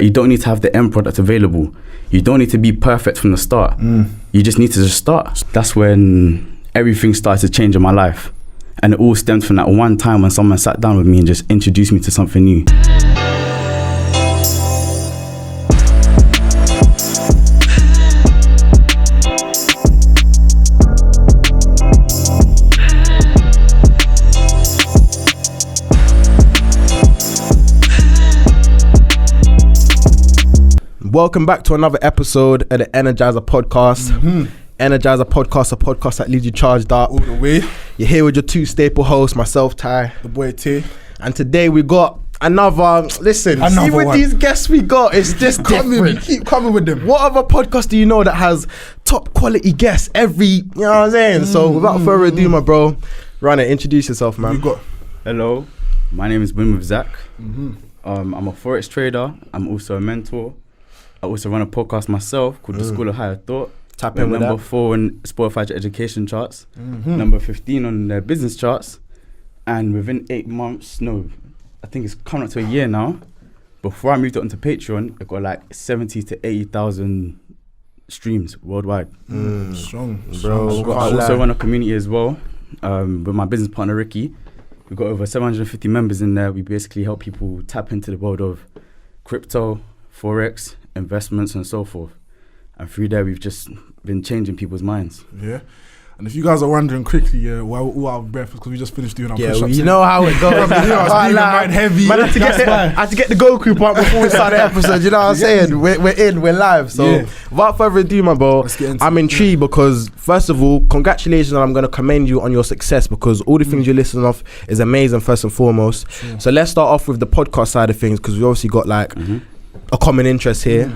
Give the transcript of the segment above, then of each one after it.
you don't need to have the end product available. You don't need to be perfect from the start. You just need to just start. That's when everything started to change in my life. And it all stemmed from that one time when someone sat down with me and just introduced me to something new. Welcome back to another episode of the Energizer Podcast. Energizer Podcast, a podcast that leaves you charged up. All the way. You're here with your two staple hosts, myself, Ty. The boy T. And today we got another, see with one. these guests we got, it's just different. Keep coming with them. What other podcast do you know that has top quality guests every, you know what I'm saying? So without further ado, my bro, run it, introduce yourself, man. You got. Hello, my name is WinWithZac. I'm a forex trader. I'm also a mentor. I also run a podcast myself called The School of Higher Thought. Tap in with number that. 4 on Spotify education charts. Number 15 on their business charts. And within 8 months, I think it's coming up to a year now. Before I moved it onto Patreon, it got like 70 to 80,000 streams worldwide. Strong. Bro, I also run a community as well with my business partner Ricky. We've got over 750 members in there. We basically help people tap into the world of crypto, forex, investments and so forth. And through there, we've just been changing people's minds. Yeah. And if you guys are wondering quickly, why we're all out of breath, because we just finished doing our push-ups. Yeah, you know how it goes. Mind heavy. Man, I had to get the Goku part before we start the episode. You know what I'm saying? We're live. So without further ado, my bro, I'm intrigued because first of all, congratulations, and I'm going to commend you on your success because all the things you're listing off is amazing first and foremost. Sure. So let's start off with the podcast side of things because we obviously got like a common interest here.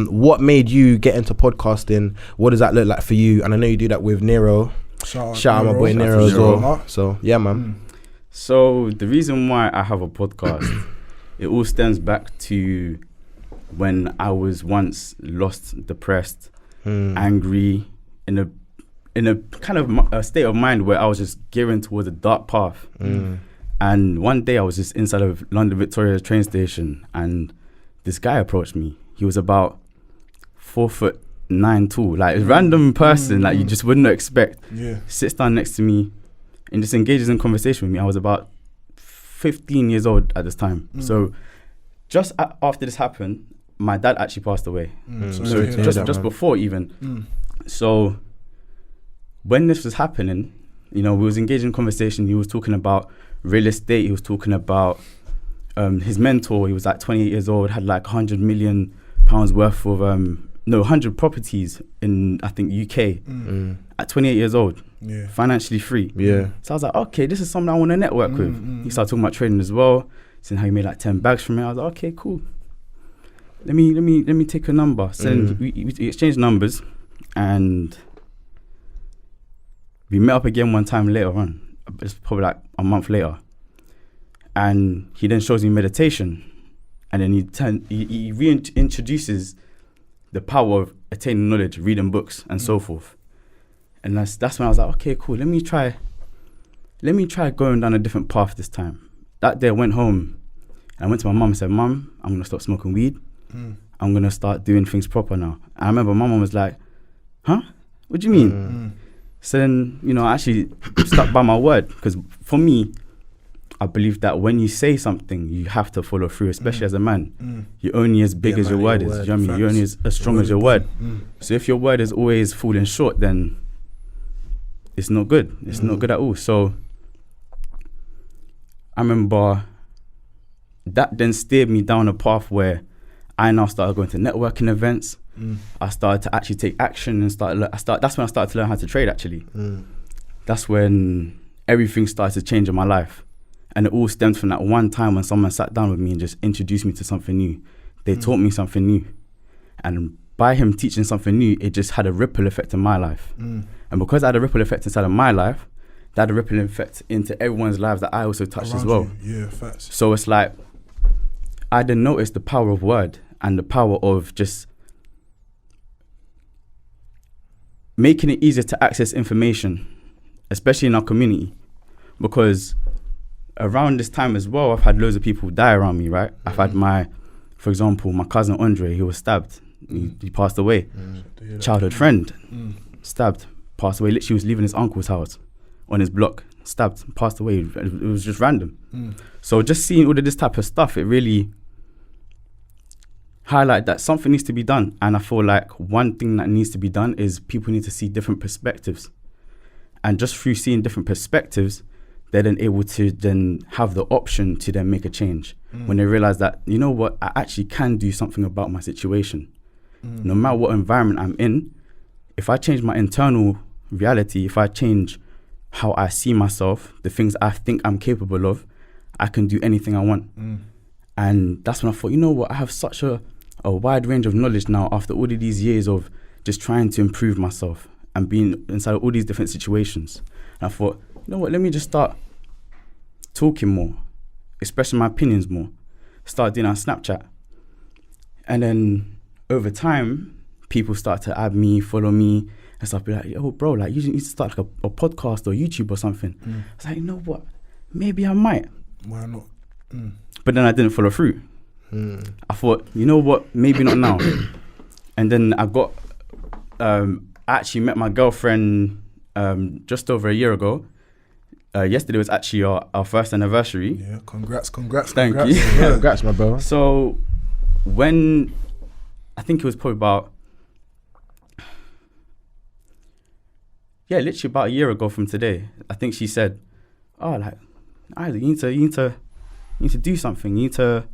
What made you get into podcasting? What does that look like for you? And I know you do that with Nero. Shout out my boy Nero as well. So yeah, man. So the reason why I have a podcast, it all stems back to when I was once lost, depressed, angry, in a kind of a state of mind where I was just gearing towards a dark path. And one day I was just inside of London Victoria train station and this guy approached me. He was about 4'9" tall, like a random person, like you just wouldn't expect. Sits down next to me and just engages in conversation with me. I was about 15 years old at this time. So just after this happened, my dad actually passed away. So just before even. So when this was happening, we was engaging in conversation. He was talking about real estate. He was talking about his mentor. He was like 28 years old, had like £100 million worth of 100 properties in I think UK at 28 years old, financially free. So I was like, okay, this is something I want to network with. He started talking about trading as well, saying how he made like 10 bags from it. I was like, okay, cool. Let me take a number. So then we exchanged numbers, and we met up again one time later on. It's probably like a month later. And he then shows me meditation, and then he reintroduces the power of attaining knowledge, reading books, and so forth. And that's when I was like, okay, cool. Let me try going down a different path this time. That day I went home, and I went to my mum and said, "Mum, I'm gonna stop smoking weed. I'm gonna start doing things proper now." And I remember my mum was like, "Huh? What do you mean?" So then, I actually stuck by my word because for me, I believe that when you say something, you have to follow through, especially as a man. You're only as big as your word is. You know what I mean? You're only as strong as your word. So if your word is always falling short, then it's not good. It's not good at all. So I remember that then steered me down a path where I now started going to networking events. I started to actually take action and that's when I started to learn how to trade actually. That's when everything started to change in my life. And it all stemmed from that one time when someone sat down with me and just introduced me to something new. They taught me something new. And by him teaching something new, it just had a ripple effect in my life. And because I had a ripple effect inside of my life, that had a ripple effect into everyone's lives that I also touched as well. Facts. So it's like, I didn't notice the power of word and the power of just making it easier to access information, especially in our community. Because around this time as well, I've had loads of people die around me, right? I've had my For example, my cousin Andre, he was stabbed. He passed away. Childhood friend, stabbed, passed away. Literally was leaving his uncle's house on his block, stabbed, passed away. It was just random. So just seeing all of this type of stuff, it really highlight that something needs to be done. And I feel like one thing that needs to be done is people need to see different perspectives. And just through seeing different perspectives, they're then able to then have the option to then make a change. When they realize that, you know what, I actually can do something about my situation. No matter what environment I'm in, if I change my internal reality, if I change how I see myself, the things I think I'm capable of, I can do anything I want. And that's when I thought, you know what, I have such a wide range of knowledge now after all of these years of just trying to improve myself and being inside all these different situations. And I thought, you know what, let me just start talking more, expressing my opinions more, start doing on Snapchat. And then over time, people start to add me, follow me, and stuff. Be like, yo, bro, like you need to start like a podcast or YouTube or something. I was like, you know what, maybe I might. Why not? But then I didn't follow through. I thought, you know what, maybe not now. And then I got, I actually met my girlfriend just over a year ago. Yesterday was actually our first anniversary. Yeah, congrats. Thank you. Yeah, congrats, my bro. So when, I think it was probably about, literally about a year ago from today, I think she said, oh, like, Isaac, you need to do something. You need to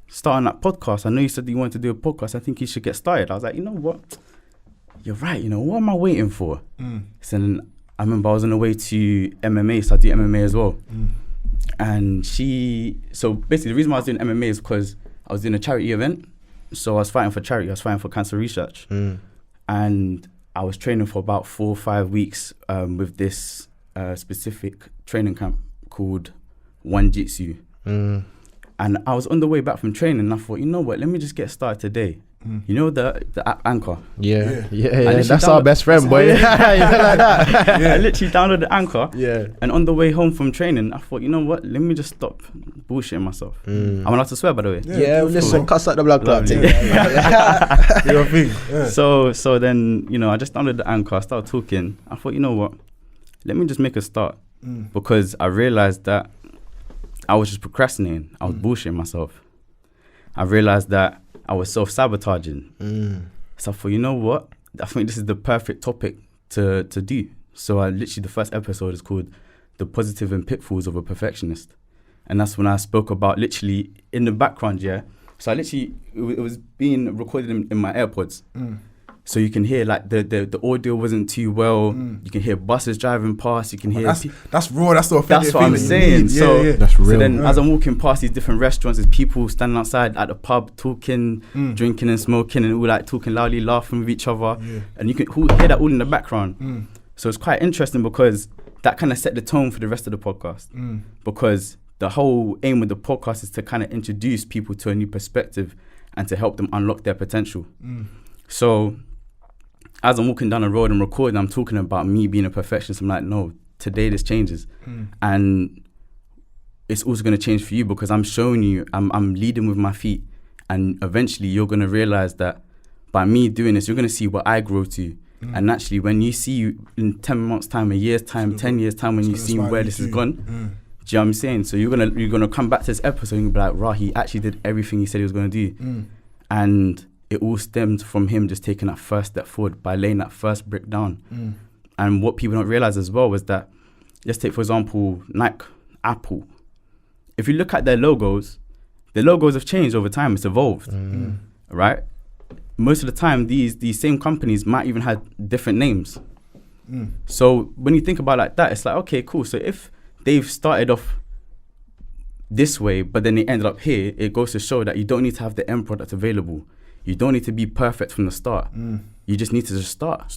start on that podcast. I know you said that you wanted to do a podcast. I think you should get started. I was like, you know what? You're right. You know, what am I waiting for? So then I remember I was on the way to MMA, so I do MMA as well. And so basically the reason why I was doing MMA is because I was doing a charity event. So I was fighting for charity. I was fighting for cancer research. And I was training for about 4 or 5 weeks with this specific training camp called One Jitsu. And I was on the way back from training and I thought, you know what, let me just get started today. You know the app Anchor? Yeah. That's our best friend, boy. You know like that. I literally downloaded Anchor. Yeah. And on the way home from training, I thought, you know what, let me just stop bullshitting myself. I'm allowed to swear, by the way. Yeah, listen, cuss out the blood clot. Your thing. Yeah. So then, you know, I just downloaded the Anchor, I started talking. I thought, you know what, let me just make a start. Because I realized that I was just procrastinating. I was bullshitting myself. I realized that I was self-sabotaging. So I thought, you know what? I think this is the perfect topic to do. So I literally, the first episode is called The Positive and Pitfalls of a Perfectionist. And that's when I spoke about literally in the background, So I literally, it was being recorded in my AirPods. So you can hear like the audio wasn't too well. You can hear buses driving past. You can hear that's raw. That's the authentic. That's what I'm saying. So that's real. So then, as I'm walking past these different restaurants, there's people standing outside at the pub talking, drinking and smoking, and all like talking loudly, laughing with each other, and you can hear that all in the background. So it's quite interesting because that kind of set the tone for the rest of the podcast. Because the whole aim with the podcast is to kind of introduce people to a new perspective and to help them unlock their potential. So as I'm walking down the road and recording, I'm talking about me being a perfectionist. I'm like, no, today this changes. And it's also going to change for you because I'm showing you, I'm leading with my feet. And eventually you're going to realize that by me doing this, you're going to see what I grow to. And actually, when you see you in 10 months' time, a year's time, 10 years' time, when you see where this has gone, do you know what I'm saying? So you're gonna come back to this episode and be like, rah, he actually did everything he said he was going to do. And it all stemmed from him just taking that first step forward by laying that first brick down. And what people don't realize as well was that, let's take, for example, Nike, Apple. If you look at their logos have changed over time. It's evolved, right? Most of the time, these same companies might even have different names. So when you think about it like that, it's like, okay, cool. So if they've started off this way, but then they ended up here, it goes to show that you don't need to have the end product available. You don't need to be perfect from the start. You just need to just start.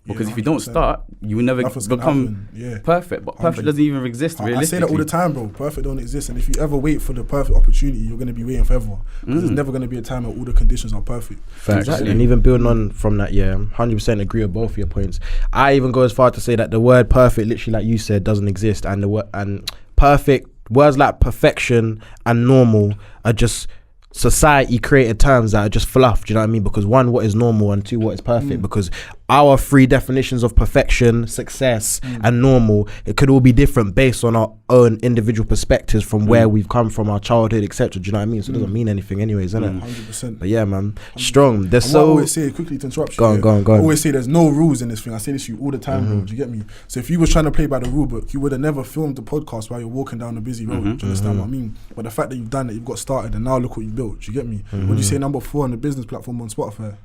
Because if you don't start, you will never become perfect. But perfect doesn't even exist realistically. I say that all the time, bro. Perfect don't exist. And if you ever wait for the perfect opportunity, you're going to be waiting forever. Because there's never going to be a time where all the conditions are perfect. Facts. Exactly. And even building on from that, 100% agree with both of your points. I even go as far to say that the word perfect, literally like you said, doesn't exist. And perfect, words like perfection and normal are just society created terms that are just fluff, do you know what I mean? Because one, what is normal, and two, what is perfect. Because our three definitions of perfection, success and normal, it could all be different based on our own individual perspectives from where we've come from, our childhood, etc. Do you know what I mean? So it doesn't mean anything anyways, isn't it? 100%. But yeah, man, strong. There's and so what I always say, quickly to interrupt you, go on. I always say there's no rules in this thing. I say this to you all the time, bro. Do you get me? So if you was trying to play by the rule book, you would have never filmed the podcast while you're walking down a busy road. Do you understand what I mean? But the fact that you've done it, you've got started, and now look what you built. Do you get me? Would you say number 4 on the business platform on Spotify?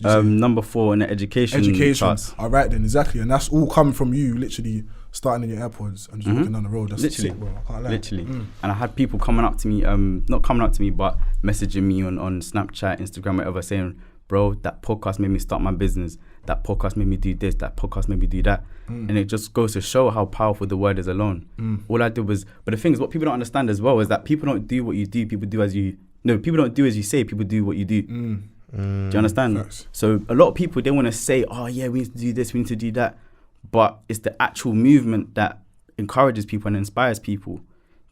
Number 4 in the education charts. All right then, exactly, and that's all come from you literally starting in your AirPods and just walking down the road. That's literally, sick, bro. I can't lie. Literally. And I had people coming up to me, not coming up to me, but messaging me on Snapchat, Instagram, whatever, saying, bro, that podcast made me start my business. That podcast made me do this. That podcast made me do that. And it just goes to show how powerful the word is alone. All I did was, but the thing is, what people don't understand as well is that people don't do what you do. People do as you, no, people don't do as you say. People do what you do. Do you understand? Facts. So a lot of people, they want to say, oh yeah, we need to do this, we need to do that. But it's the actual movement that encourages people and inspires people. Do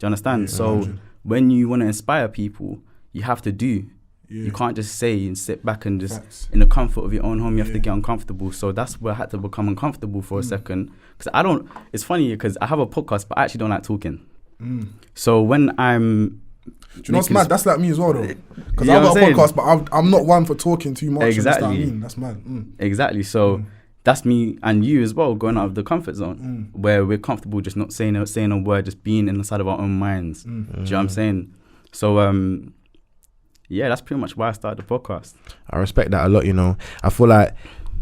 you understand? Yeah, so 100. when you want to inspire people, you have to do. Yeah. You can't just say and sit back and just Facts. in the comfort of your own home. You have to get uncomfortable. So that's where I had to become uncomfortable for a second. Because I don't, it's funny because I have a podcast, but I actually don't like talking. So when I'm, do you know what's mad? That's like me as well, though. Because You know I've got what a I'm podcast, but I'm not one for talking too much. Exactly. You understand what I mean? That's mad. Exactly. So that's me and you as well, going out of the comfort zone where we're comfortable just not saying a word, just being inside of our own minds. Do you know what I'm saying? So, yeah, that's pretty much why I started the podcast. I respect that a lot, you know. I feel like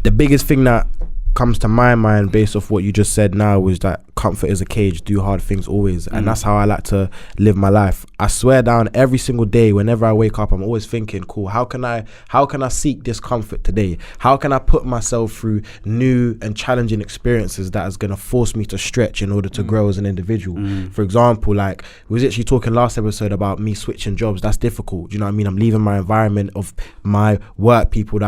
the biggest thing that comes to my mind based off what you just said now is that comfort is a cage, do hard things always. And that's how I like to live my life. I swear down every single day, whenever I wake up, I'm always thinking, cool, how can I seek this comfort today? How can I put myself through new and challenging experiences that is going to force me to stretch in order to grow as an individual? For example, like we was actually talking last episode about me switching jobs. That's difficult. Do you know what I mean? I'm leaving my environment of my work people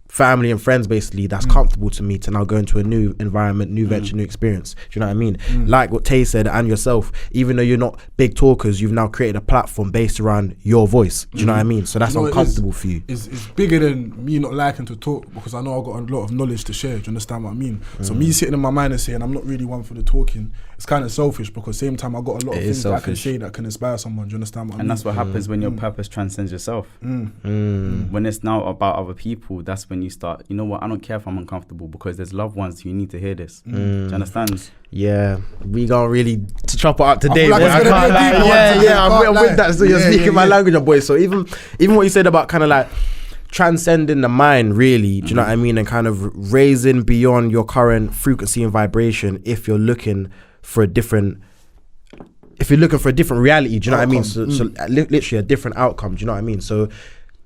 family and friends basically that's comfortable to me to now go into a new environment, new venture, new experience. Do you know what I mean? Like what Tay said and yourself, even though you're not big talkers, you've now created a platform based around your voice. Do you know what I mean? So that's uncomfortable for you. It's bigger than me not liking to talk because I know I've got a lot of knowledge to share. Do you understand what I mean? So me sitting in my mind and saying I'm not really one for the talking, it's kind of selfish because same time I've got a lot of things that I can say that can inspire someone. Do you understand what I mean? And that's what happens when your purpose transcends yourself. When it's now about other people, that's when you start, you know what, I don't care if I'm uncomfortable because there's loved ones who need to hear this. Do you understand? Yeah, we gonna really to chop it up today. I feel like boy. it's gonna be a deep one. I'm with that. So you're speaking my language, boy. So even what you said about kind of like transcending the mind, really, do you know what I mean, and kind of raising beyond your current frequency and vibration. If you're looking for a different reality, do you know what I mean? So literally a different outcome. Do you know what I mean? So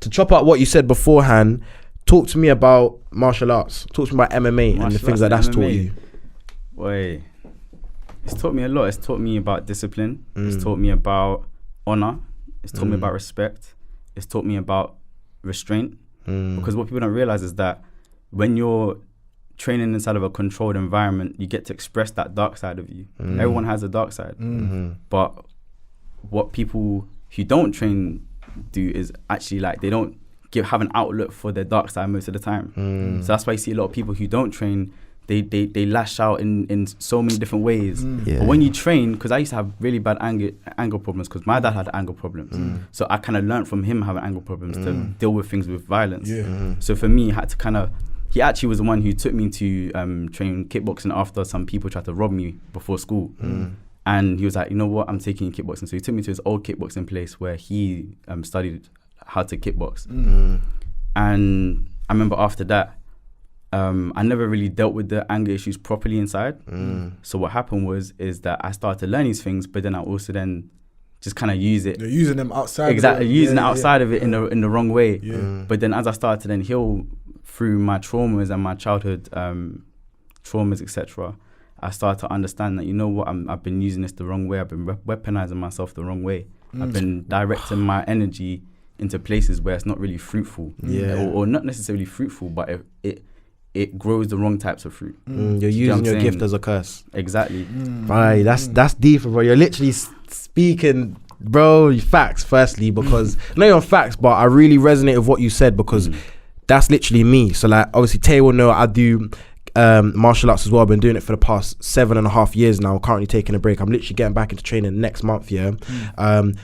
to chop up what you said beforehand, talk to me about martial arts. Talk to me about MMA and the things that that's taught you. Boy, it's taught me a lot. It's taught me about discipline. It's taught me about honor. It's taught me about respect. It's taught me about restraint. Because what people don't realize is that when you're training inside of a controlled environment, you get to express that dark side of you. Everyone has a dark side. But what people who don't train do is actually like they don't have an outlet for their dark side most of the time. So that's why you see a lot of people who don't train, they lash out in so many different ways. But when you train, because I used to have really bad anger problems because my dad had anger problems. So I kind of learned from him having anger problems to deal with things with violence. So for me, I had to he actually was the one who took me to train kickboxing after some people tried to rob me before school. And he was like, you know what, I'm taking you kickboxing. So he took me to his old kickboxing place where he studied how to kickbox. And I remember after that, I never really dealt with the anger issues properly inside. So what happened is that I started to learn these things, but then I also then just kind of use it. You're using them outside. Exactly, using it outside of it in the wrong way. But then as I started to then heal through my traumas and my childhood traumas, etc., I started to understand that, you know what, I've been using this the wrong way. I've been weaponizing myself the wrong way. I've been directing my energy into places where it's not really fruitful. Or not necessarily fruitful, but it grows the wrong types of fruit. You're using your gift as a curse. Exactly. Right, that's deep, bro. You're literally speaking Bro, facts, firstly, because not even facts, but I really resonate with what you said, because that's literally me. So like, obviously Tay will know I do martial arts as well. I've been doing it for the past 7.5 years now, currently taking a break. I'm literally getting back into training next month.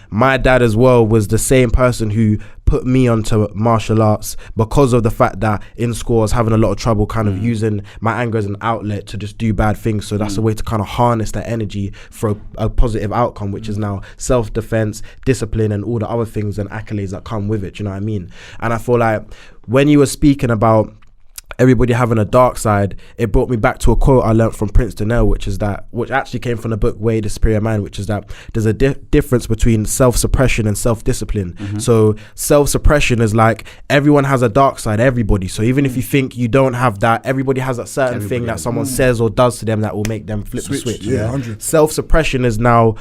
My dad as well was the same person who put me onto martial arts, because of the fact that in school I was having a lot of trouble kind of using my anger as an outlet to just do bad things. So that's a way to kind of harness that energy for a positive outcome, which is now self-defense, discipline, and all the other things and accolades that come with it. You know what I mean? And I feel like when you were speaking about everybody having a dark side, it brought me back to a quote I learned from Prince Donnell, which actually came from the book Way the Superior Man, which is that there's a difference between self-suppression and self-discipline. So self-suppression is like, everyone has a dark side, everybody. So even if you think you don't have that, everybody has that certain thing that someone says or does to them that will make them flip the switch. Self-suppression is now,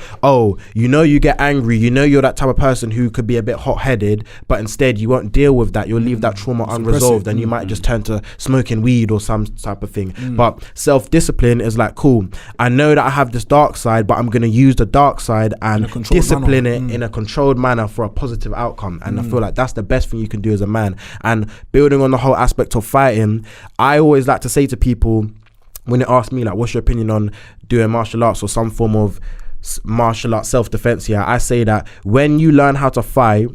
you get angry, you're that type of person who could be a bit hot-headed, but instead you won't deal with that. You'll leave that trauma unresolved, and you might just turn to smoking weed or some type of thing. But self-discipline is like, cool, I know that I have this dark side, but I'm going to use the dark side and discipline it in a controlled manner for a positive outcome. And I feel like that's the best thing you can do as a man. And building on the whole aspect of fighting, I always like to say to people when they ask me like, what's your opinion on doing martial arts or some form of martial arts self-defense, I say that when you learn how to fight,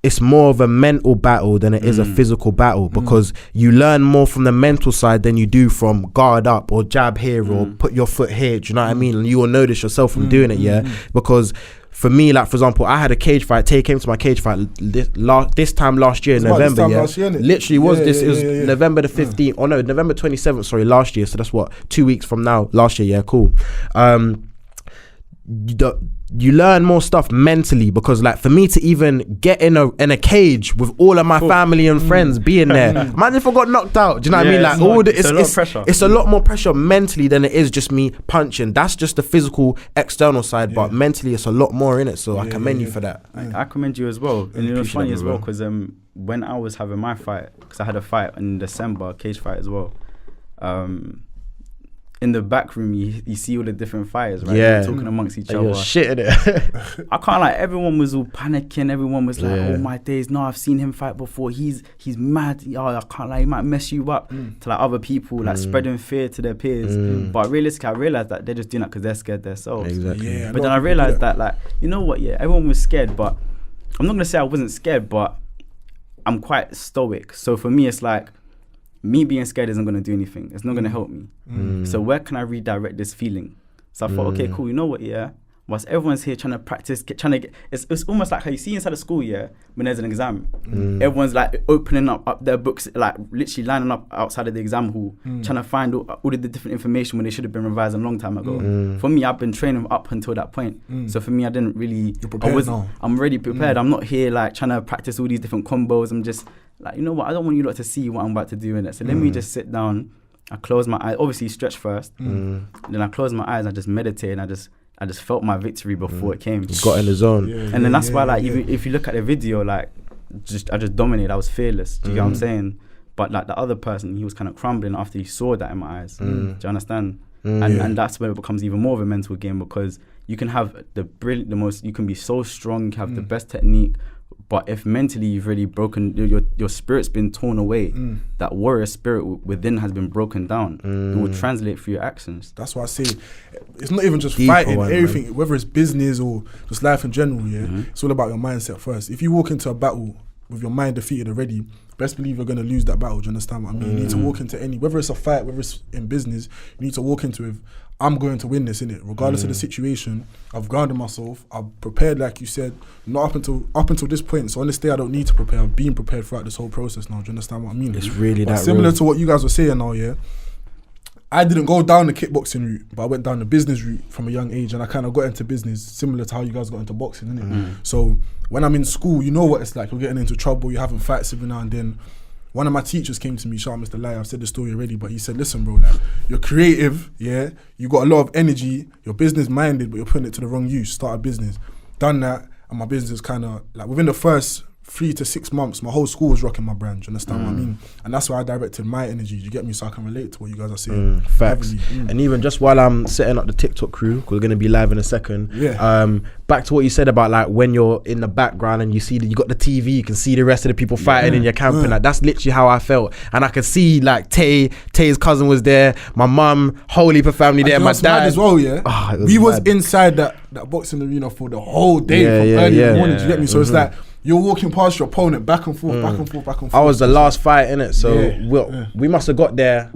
it's more of a mental battle than it is a physical battle, because you learn more from the mental side than you do from guard up or jab here or put your foot here. Do you know what I mean? And you will notice yourself from doing it, because for me, like, for example, I had a cage fight. Tay came to my cage fight this time last year in November. Literally was this. It was November the 15th. Oh no, November 27th. Sorry, last year. So that's what, 2 weeks from now. Last year, cool. You learn more stuff mentally, because like, for me to even get in a cage with all of my family and friends being there, imagine if I got knocked out. Do you know what I mean? Like, it's a lot of pressure. It's a lot more pressure mentally than it is just me punching. That's just the physical external side, but mentally it's a lot more in it. So I commend you for that. I commend you as well. And it was funny as well, because when I was having my fight, because I had a fight in December, cage fight as well, in the back room, you see all the different fighters, right? They're talking amongst each other. You're shitting it. I can't, like, everyone was all panicking. Everyone was like, oh my days, no, I've seen him fight before. He's mad. I can't, like, he might mess you up. To like other people, like spreading fear to their peers. But realistically, I realized that they're just doing that because they're scared themselves. Exactly. But then I realized that, like, you know what? Everyone was scared, but I'm not gonna say I wasn't scared, but I'm quite stoic. So for me, it's like, me being scared isn't going to do anything. It's not going to help me. So where can I redirect this feeling? So I thought, okay, cool. You know what? Whilst everyone's here trying to practice, it's almost like how you see inside of school, when there's an exam. Everyone's like opening up their books, like literally lining up outside of the exam hall, trying to find all of the different information when they should have been revised a long time ago. For me, I've been training up until that point. So for me, I didn't really... You're prepared now. I'm already prepared. I'm not here like trying to practice all these different combos. I'm just like, you know what? I don't want you lot to see what I'm about to do in it. So let me just sit down. I close my eyes. Obviously, stretch first. Then I close my eyes. I just meditate, and I just felt my victory before it came. You got in the zone. And then that's why, like, even if you look at the video, like, I just dominated. I was fearless. Do you get what I'm saying? But like the other person, he was kind of crumbling after he saw that in my eyes. Do you understand? And that's where it becomes even more of a mental game, because you can have you can be so strong, you can have the best technique, but if mentally you've really broken, your spirit's been torn away, that warrior spirit within has been broken down, it will translate through your actions. That's why I say it's not even just fighting, everything, man. Whether it's business or just life in general, it's all about your mindset first. If you walk into a battle with your mind defeated already, best believe you're going to lose that battle. Do you understand what I mean? You need to walk into whether it's a fight, whether it's in business, you need to walk into it with, I'm going to win this, innit? Regardless of the situation, I've grounded myself, I've prepared, like you said, not up until this point. So on this day, I don't need to prepare. I've been prepared throughout this whole process now. Do you understand what I mean? It's really but that similar real. to what you guys were saying now, I didn't go down the kickboxing route, but I went down the business route from a young age, and I kind of got into business similar to how you guys got into boxing, innit? So when I'm in school, you know what it's like. You're getting into trouble, you're having fights every now and then. One of my teachers came to me, shout out Mr. Lai, I've said the story already, but he said, listen bro, like, you're creative, you got a lot of energy, you're business minded, but you're putting it to the wrong use. Start a business. Done that, and my business kind of, like, within the first 3 to 6 months, my whole school was rocking my brand. Do you understand what I mean? And that's why I directed my energy. Do you get me? So I can relate to what you guys are saying. Facts. Heavily. And even just while I'm setting up the TikTok crew, because we're going to be live in a second. Back to what you said about like when you're in the background and you see that you got the TV, you can see the rest of the people fighting in your camping. Like that's literally how I felt. And I could see like Tay's cousin was there, my mum, whole heap of family there, my dad as well. Yeah, we was inside that boxing arena for the whole day from early in the morning. Do you get me? So it's like you're walking past your opponent back and forth, back and forth, back and forth. I was the last fight in it, so we must have got there.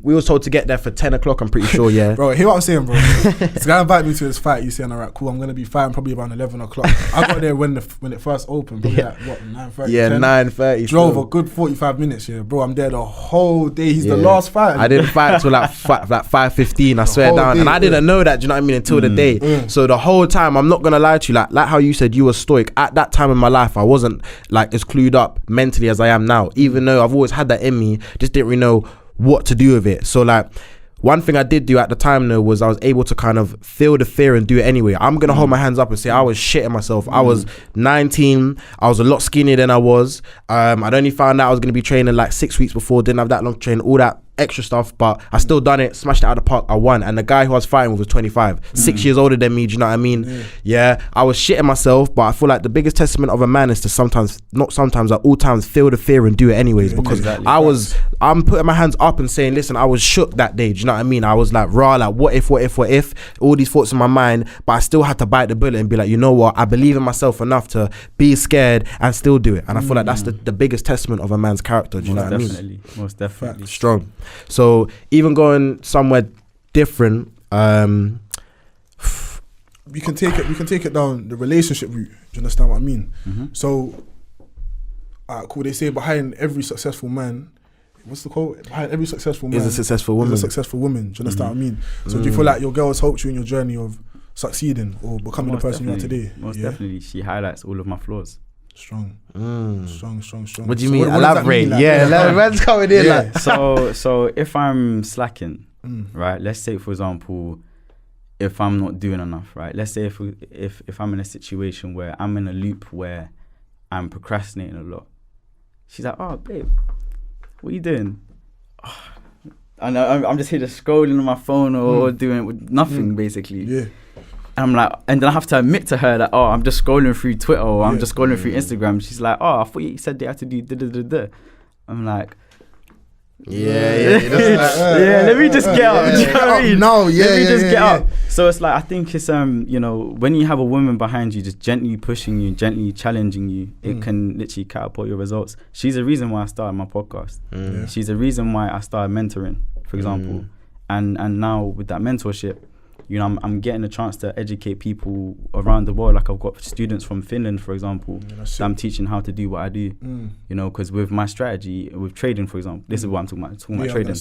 We were told to get there for 10 o'clock, I'm pretty sure, Bro, hear what I'm saying, bro. This guy invited me to his fight. He's saying, all right, cool, I'm going to be fighting probably around 11 o'clock. I got there when it first opened, probably at, 9:30? Yeah, 9:30. Drove a good 45 minutes, bro. I'm there the whole day. He's the last fight. I didn't fight till like 5:15, I swear down. And I didn't know that, do you know what I mean, until the day. So the whole time, I'm not going to lie to you, like how you said you were stoic. At that time in my life, I wasn't like as clued up mentally as I am now. Even though I've always had that in me, just didn't really know what to do with it. So like one thing I did do at the time though was I was able to kind of feel the fear and do it anyway. I'm gonna hold my hands up and say I was shitting myself. I was 19, I was a lot skinnier than I was. I'd only found out I was gonna be training like 6 weeks before, didn't have that long training, all that extra stuff, but I still done it, smashed it out of the park, I won. And the guy who I was fighting with was 25, 6 years older than me, do you know what I mean? I was shitting myself, but I feel like the biggest testament of a man is to at all times feel the fear and do it anyways, because I'm putting my hands up and saying, listen, I was shook that day, do you know what I mean? I was like, raw, like what if, all these thoughts in my mind, but I still had to bite the bullet and be like, you know what, I believe in myself enough to be scared and still do it. And I feel like that's the biggest testament of a man's character, do you know what I mean? Most definitely. Strong. So even going somewhere different, we can take it down the relationship route. Do you understand what I mean? So, cool. They say behind every successful man, what's the quote? Behind every successful man is a successful woman. Is a successful woman. Do you understand what I mean? So do you feel like your girl has helped you in your journey of succeeding or becoming the person you are today? Most definitely. She highlights all of my flaws. Strong. What do you mean? Elaborate. Man's coming in. Like. So if I'm slacking, right? Let's say, for example, if I'm not doing enough, right? Let's say if I'm in a situation where I'm in a loop where I'm procrastinating a lot, she's like, "Oh, babe, what are you doing?" Oh, and I'm just here just scrolling on my phone or doing nothing basically. Yeah. And I'm like, and then I have to admit to her that, oh, I'm just scrolling through Twitter or I'm just scrolling through Instagram. She's like, oh, I thought you said they had to do da-da-da-da. I'm like, let me just get up. Do you know what I mean? Let me just get up. So it's like, I think it's, when you have a woman behind you, just gently pushing you, gently challenging you, it can literally catapult your results. She's the reason why I started my podcast. She's the reason why I started mentoring, for example. And now with that mentorship, I'm getting a chance to educate people around the world. Like I've got students from Finland, for example, that I'm teaching how to do what I do. Because with my strategy, with trading, for example, this is what I'm talking about trading.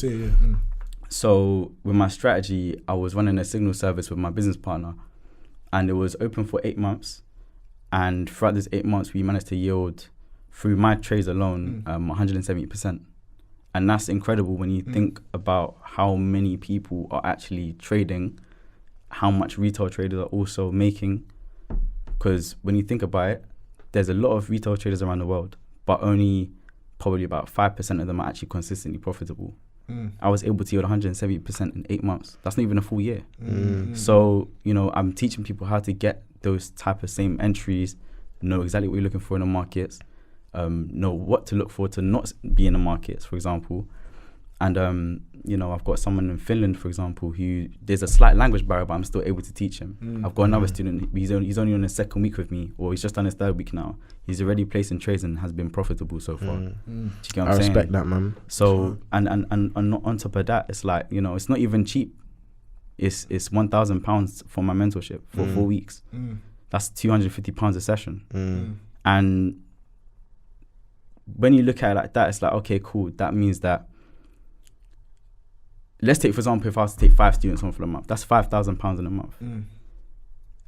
So with my strategy, I was running a signal service with my business partner, and it was open for 8 months. And throughout those 8 months, we managed to yield, through my trades alone, 170%. And that's incredible when you think about how many people are actually trading, how much retail traders are also making. Because when you think about it, there's a lot of retail traders around the world, but only probably about 5% of them are actually consistently profitable. I was able to yield 170% in 8 months. That's not even a full year. So, I'm teaching people how to get those type of same entries, know exactly what you're looking for in the markets, know what to look for to not be in the markets, for example. And, I've got someone in Finland, for example, who there's a slight language barrier, but I'm still able to teach him. I've got another student, he's only on his 2nd week with me, or he's just on his 3rd week now. He's already placing trades and has been profitable so far. Do you get what I'm saying? I respect that, man. So, and on top of that, it's like, it's not even cheap. It's £1,000 for my mentorship for 4 weeks. That's £250 a session. And when you look at it like that, it's like, okay, cool. That means that, let's take, for example, if I was to take 5 students on for a month, that's £5,000 in a month.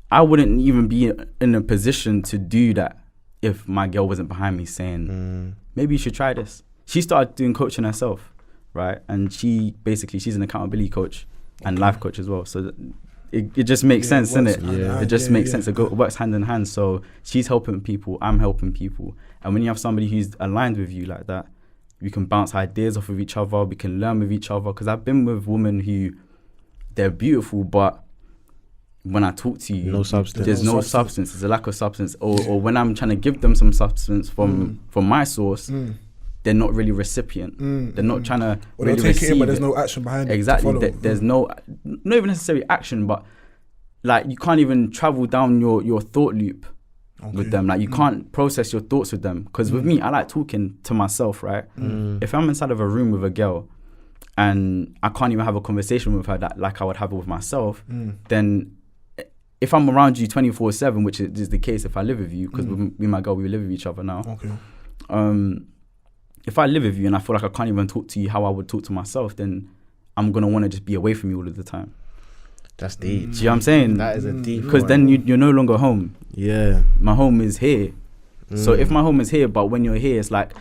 I wouldn't even be in a position to do that if my girl wasn't behind me saying, maybe you should try this. She started doing coaching herself, right? And she's an accountability coach and life coach as well. So it just makes sense, innit? Yeah. It just makes sense. It works hand in hand. So she's helping people, I'm helping people. And when you have somebody who's aligned with you like that, we can bounce ideas off of each other. We can learn with each other. Because I've been with women who, they're beautiful, but when I talk to you, there's no substance. There's a lack of substance. Or when I'm trying to give them some substance from my source, they're not really recipient. They're not trying to really take it in, but receive there's no action behind it. Exactly. There's not even necessary action, but like you can't even travel down your thought loop with them. Like you can't process your thoughts with them. Because with me, I like talking to myself, right? If I'm inside of a room with a girl and I can't even have a conversation with her that like I would have it with myself, then if I'm around you 24/7, which is the case if I live with you, because me and my girl, we live with each other now. If I live with you and I feel like I can't even talk to you how I would talk to myself, then I'm going to want to just be away from you all of the time. That's deep. Do you know what I'm saying? That is a deep Because then you're no longer home. Yeah. My home is here. So if my home is here, but when you're here, it's like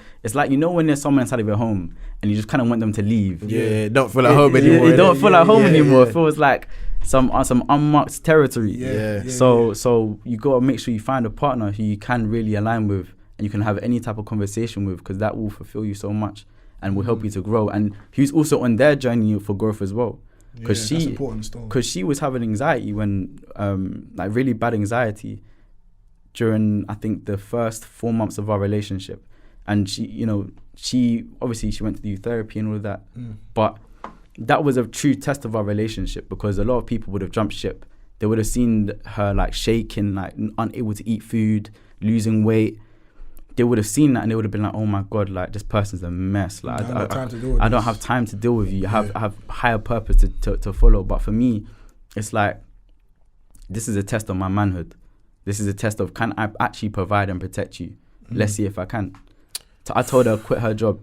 you know when there's someone inside of your home and you just kind of want them to leave. Yeah, don't feel like home anymore. You don't feel like home anymore. It feels like some unmarked territory. So you got to make sure you find a partner who you can really align with and you can have any type of conversation with, because that will fulfill you so much and will help you to grow, and who's also on their journey for growth as well. Because she was having anxiety when like really bad anxiety during I think the first 4 months of our relationship, and she obviously she went to do therapy and all of that, but that was a true test of our relationship, because a lot of people would have jumped ship. They would have seen her like shaking, like unable to eat food, losing weight. They would have seen that and they would have been like, oh my God, like this person's a mess. Like I don't have time to deal with you. I have higher purpose to follow. But for me, it's like, this is a test of my manhood. This is a test of, can I actually provide and protect you? Let's see if I can. So I told her quit her job.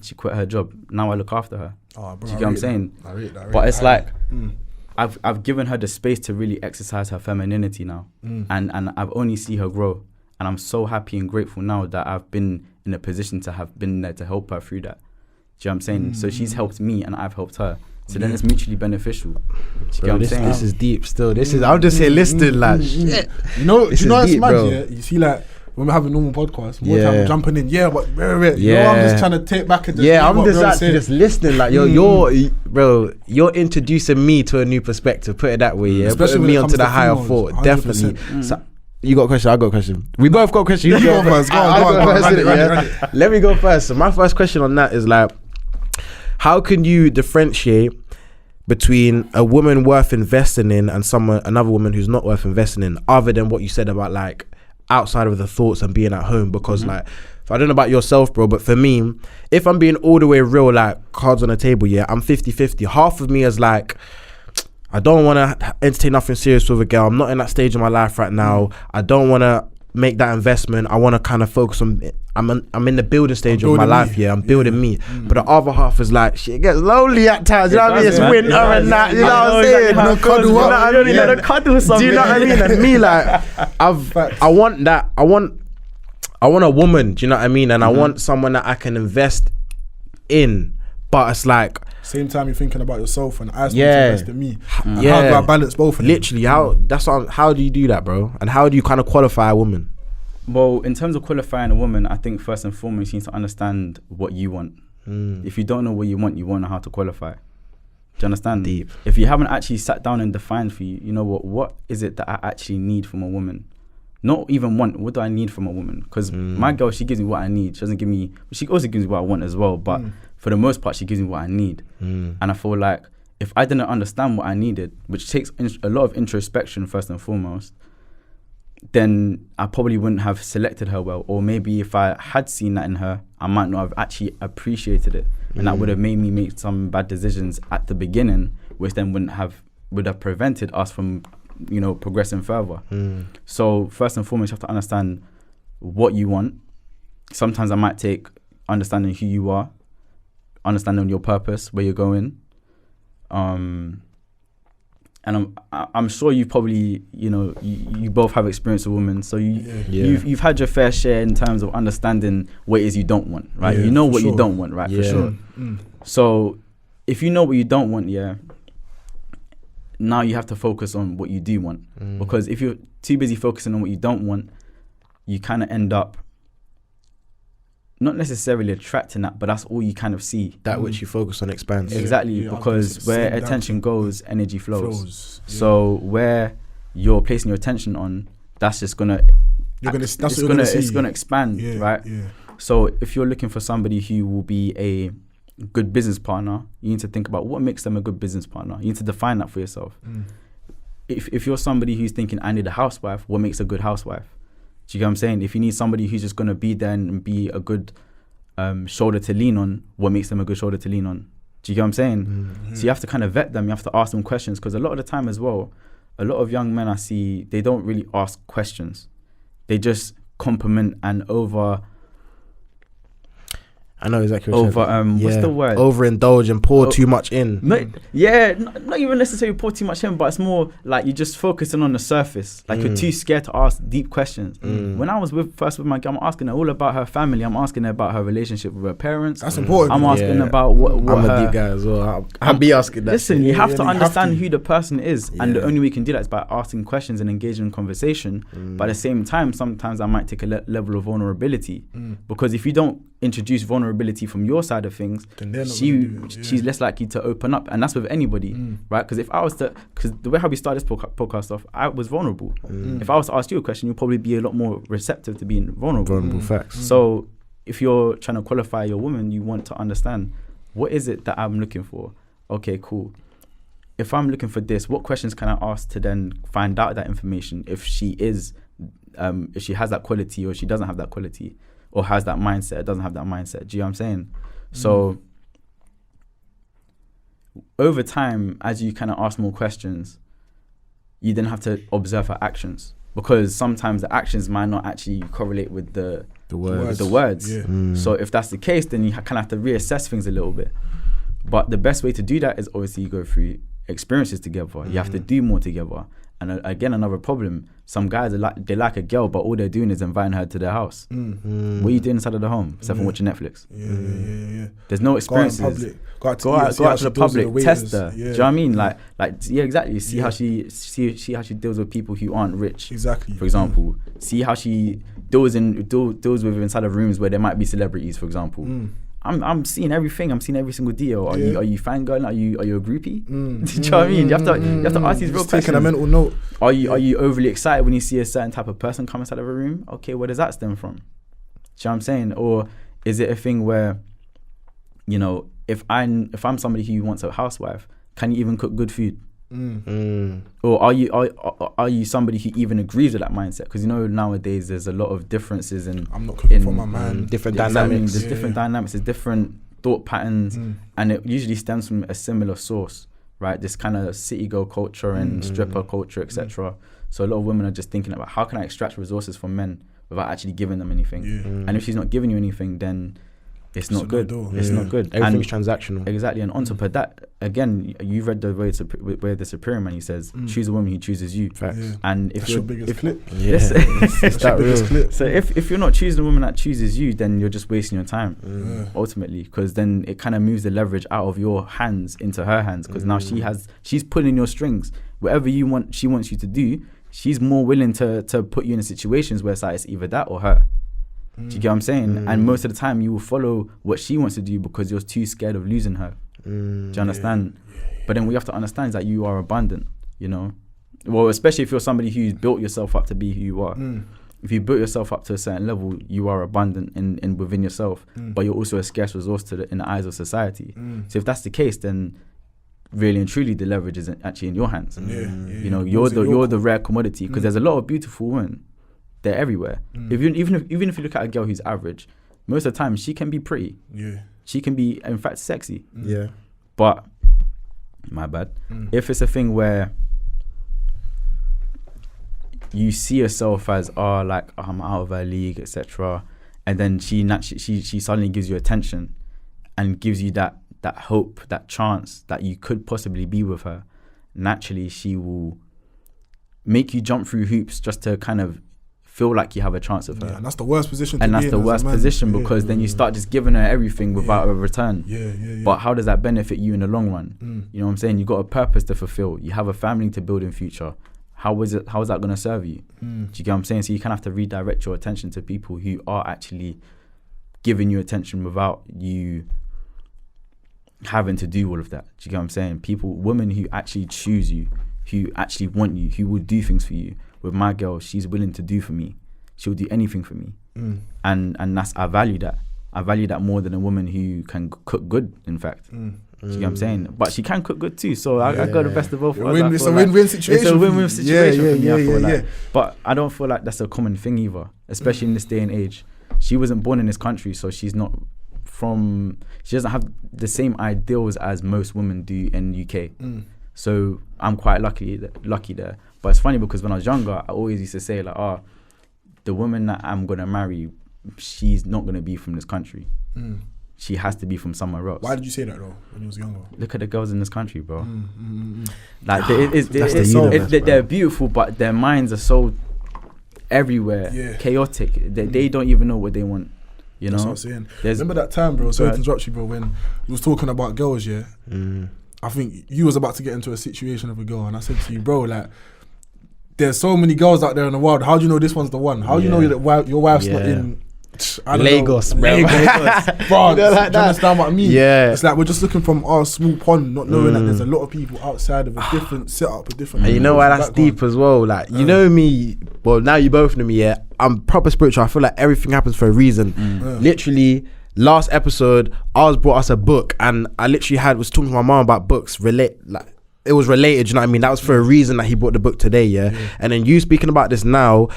She quit her job. Now I look after her. Oh, bro, do you get what I'm saying? I rate that. But it's like, I've given her the space to really exercise her femininity now. And I've only seen her grow. And I'm so happy and grateful now that I've been in a position to have been there to help her through that. Do you know what I'm saying? So she's helped me and I've helped her. So then it's mutually beneficial. Do you get what I'm saying? This is deep still. I'm just here listening like shit. You know what's mad, yeah? You see, like, when we have a normal podcast, more time we're jumping in, I'm just trying to take back and just I'm just actually just listening, like you're introducing me to a new perspective, put it that way, especially putting me onto the higher thought, 100%. Definitely. So, you got a question, I got a question. We both got a question. You go first. Go on. Let me go first. So my first question on that is like, how can you differentiate between a woman worth investing in and another woman who's not worth investing in, other than what you said about like outside of the thoughts and being at home? Because like, I don't know about yourself, bro, but for me, if I'm being all the way real, like cards on the table, I'm 50-50. Half of me is like, I don't want to entertain nothing serious with a girl. I'm not in that stage of my life right now. I don't want to make that investment. I want to kind of focus on, I'm in the building stage of my life. I'm building me. But the other half is like, shit, it gets lonely at times. You know what I mean? It's winter and that. You know what I'm saying? Do you know what I mean? And me, like, I want that. I want a woman. Do you know what I mean? And I want someone that I can invest in. But it's like, same time you're thinking about yourself and I still invest in me. And how do I balance both of them? Literally, how do you do that, bro? And how do you kind of qualify a woman? Well, in terms of qualifying a woman, I think first and foremost you need to understand what you want. If you don't know what you won't know how to qualify. Do you understand? Deep. If you haven't actually sat down and defined for you, you know what is it that I actually need from a woman? Not even want, what do I need from a woman? Because my girl, she gives me what I need. She doesn't give me, she also gives me what I want as well, but for the most part, she gives me what I need. And I feel like if I didn't understand what I needed, which takes a lot of introspection first and foremost, then I probably wouldn't have selected her well. Or maybe if I had seen that in her, I might not have actually appreciated it. And that would have made me make some bad decisions at the beginning, which then would have prevented us from, progressing further. So first and foremost, you have to understand what you want. Sometimes I might take understanding who you are, understanding your purpose, where you're going. And I'm sure you probably, you both have experience with women, so you've had your fair share in terms of understanding what it is you don't want, right? You know what you don't want, right? For sure. So if you know what you don't want, now you have to focus on what you do want. Because if you're too busy focusing on what you don't want, you kind of end up not necessarily attracting that, but that's all you kind of see. That which you focus on expands. Exactly, because where same attention goes, energy flows. Yeah. So where you're placing your attention on, that's just gonna it's gonna expand, right? Yeah. So if you're looking for somebody who will be a good business partner, you need to think about what makes them a good business partner. You need to define that for yourself. If you're somebody who's thinking, I need a housewife, what makes a good housewife? Do you get what I'm saying? If you need somebody who's just going to be there and be a good shoulder to lean on, what makes them a good shoulder to lean on? Do you get what I'm saying? So you have to kind of vet them. You have to ask them questions, because a lot of the time as well, a lot of young men I see, they don't really ask questions. They just compliment and I know exactly what you're saying. what's the word? Overindulge and pour too much in. Not even necessarily pour too much in, but it's more like you're just focusing on the surface. Like you're too scared to ask deep questions. When I was first with my girl, I'm asking her all about her family. I'm asking her about her relationship with her parents. That's important. I'm asking about what I'm her, a deep guy as well. I'll be asking that. Listen, you have to you understand have to. who the person is, and the only way you can do that is by asking questions and engaging in conversation. But at the same time, sometimes I might take a level of vulnerability, because if you don't introduce vulnerability from your side of things, Then they're not gonna do it, she's less likely to open up, and that's with anybody, right? Because if I was to, because the way how we started this podcast off, I was vulnerable. If I was to ask you a question, you'll probably be a lot more receptive to being vulnerable. Facts. So if you're trying to qualify your woman, you want to understand, what is it that I'm looking for? Okay, cool. If I'm looking for this, what questions can I ask to then find out that information? If she is, if she has that quality, or she doesn't have that quality, or has that mindset, doesn't have that mindset. Do you know what I'm saying? So over time, as you kind of ask more questions, you then have to observe her actions, because sometimes the actions might not actually correlate with the words. Yeah. So if that's the case, then you kind of have to reassess things a little bit. But the best way to do that is obviously you go through experiences together. You have to do more together. And again, another problem, some guys are they like a girl, but all they're doing is inviting her to their house. What are you doing inside of the home except for watching Netflix? Yeah. There's no experiences. Go out to the public, test her. Yeah. Do you know what I mean? Like exactly. See how see how she deals with people who aren't rich. Exactly. For example, see how she deals with inside of rooms where there might be celebrities. For example, I'm seeing everything. I'm seeing every single deal. Are you fangirling? Are you a groupie? Do you know what I mean? You have to ask these real questions. Taking a mental note. Are you overly excited when you see a certain type of person come inside of a room? Okay, where does that stem from? Do you know what I'm saying? Or is it a thing where, you know, if I'm somebody who wants a housewife, can you even cook good food? Or are you somebody who even agrees with that mindset? Because you know nowadays there's a lot of differences in I'm not cooking for my man. Different dynamics. dynamics. There's different dynamics. There's different thought patterns, and it usually stems from a similar source, right? This kind of city girl culture and stripper culture, etc. So a lot of women are just thinking about, how can I extract resources from men without actually giving them anything? And if she's not giving you anything, then it's not good. It's not good. Everything's transactional. Exactly. And on top of that, again, you read the way the Superior Man, he says, choose a woman who chooses you. Facts. And if That's your biggest clip. It's that real. Clip. So if you're not choosing a woman that chooses you, then you're just wasting your time, ultimately, because then it kind of moves the leverage out of your hands into her hands, because now she's pulling your strings. Whatever she wants you to do, she's more willing to put you in situations where it's either that or her. Do you get what I'm saying? And most of the time you will follow what she wants to do because you're too scared of losing her. Do you understand? But then what you have to understand is that you are abundant, you know? Well, especially if you're somebody who's built yourself up to be who you are. If you built yourself up to a certain level, you are abundant in within yourself, but you're also a scarce resource in the eyes of society. So if that's the case, then really and truly the leverage isn't actually in your hands. You know, you're the rare commodity, because there's a lot of beautiful women. They're everywhere. Even if you look at a girl who's average, most of the time she can be pretty. She can be, in fact, sexy. But my bad. If it's a thing where you see yourself as I'm out of her league, etc., and then she suddenly gives you attention and gives you that hope, that chance that you could possibly be with her, naturally she will make you jump through hoops just to kind of feel like you have a chance with her. And that's the worst position. And that's the worst position because then you start just giving her everything without a return. But how does that benefit you in the long run? You know what I'm saying? You got a purpose to fulfill. You have a family to build in future. How is that going to serve you? Do you get what I'm saying? So you kind of have to redirect your attention to people who are actually giving you attention without you having to do all of that. Do you get what I'm saying? Women who actually choose you, who actually want you, who will do things for you. With my girl, she's willing to do for me. She'll do anything for me. And I value that. I value that more than a woman who can cook good, in fact. Do you get what I'm saying? But she can cook good too. So I got the best of both worlds. It's a win-win situation. It's a win-win situation for me, I feel like. Yeah. But I don't feel like that's a common thing either, especially in this day and age. She wasn't born in this country, so she doesn't have the same ideals as most women do in the UK. So I'm quite lucky there. But it's funny because when I was younger, I always used to say like, the woman that I'm going to marry, she's not going to be from this country. She has to be from somewhere else. Why did you say that though when you was younger? Look at the girls in this country, bro. Like they're beautiful, but their minds are so everywhere, chaotic. They don't even know what they want. You know? That's what I'm saying. Remember that time, bro, sorry to interrupt you, bro, when you was talking about girls, I think you was about to get into a situation of a girl, and I said to you, bro, like, there's so many girls out there in the world. How do you know this one's the one? How do you know that your wife's not in Lagos, bro? France. You understand what I mean? Yeah. It's like we're just looking from our small pond, not knowing that there's a lot of people outside of a different setup, a different. And you know why that's deep as well? Like, you know me, well, now you both know me, yeah? I'm proper spiritual. I feel like everything happens for a reason. Literally, last episode, Oz brought us a book, and I literally was talking to my mom about books, it was related, you know what I mean? That was for a reason that he brought the book today, yeah? And then you speaking about this now,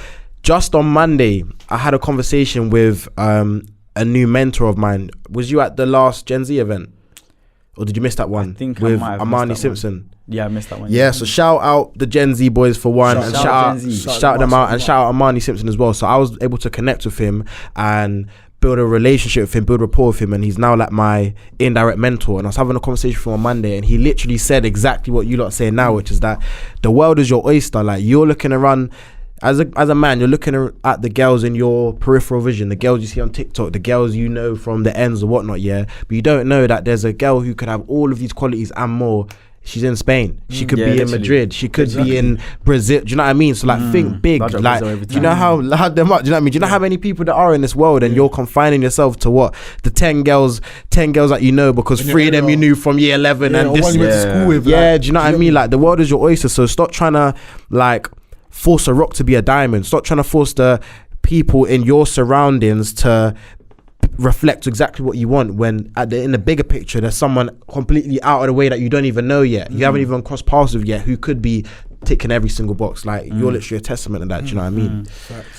just on Monday, I had a conversation with a new mentor of mine. Was you at the last Gen Z event? Or did you miss that one? I think with I might have Amani Simpson. Yeah, I missed that one. Yeah, so shout out the Gen Z boys for one, and shout them out, and shout out Amani Simpson as well. So I was able to connect with him and build a relationship with him, build rapport with him, and he's now like my indirect mentor. And I was having a conversation with him on Monday, and he literally said exactly what you lot are saying now, which is that the world is your oyster. Like, you're looking around as a man, you're looking at the girls in your peripheral vision, the girls you see on TikTok, the girls you know from the ends or whatnot, yeah? But you don't know that there's a girl who could have all of these qualities and more. She's in Spain. She could be in Madrid. She could be in Brazil. Do you know what I mean? So like, think big. Like, do you know how loud them up? Do you know what I mean? Do you know how many people there are in this world, and you're confining yourself to what? The 10 girls that you know, because 3 of them you knew from year 11 and this. One you went to school with. Do you know what I mean? Like, the world is your oyster. So stop trying to like force a rock to be a diamond. Stop trying to force the people in your surroundings to reflect exactly what you want, when in the bigger picture there's someone completely out of the way that you don't even know yet, you haven't even crossed paths with yet, who could be ticking every single box. Like, you're literally a testament to that. Do you know what I mean?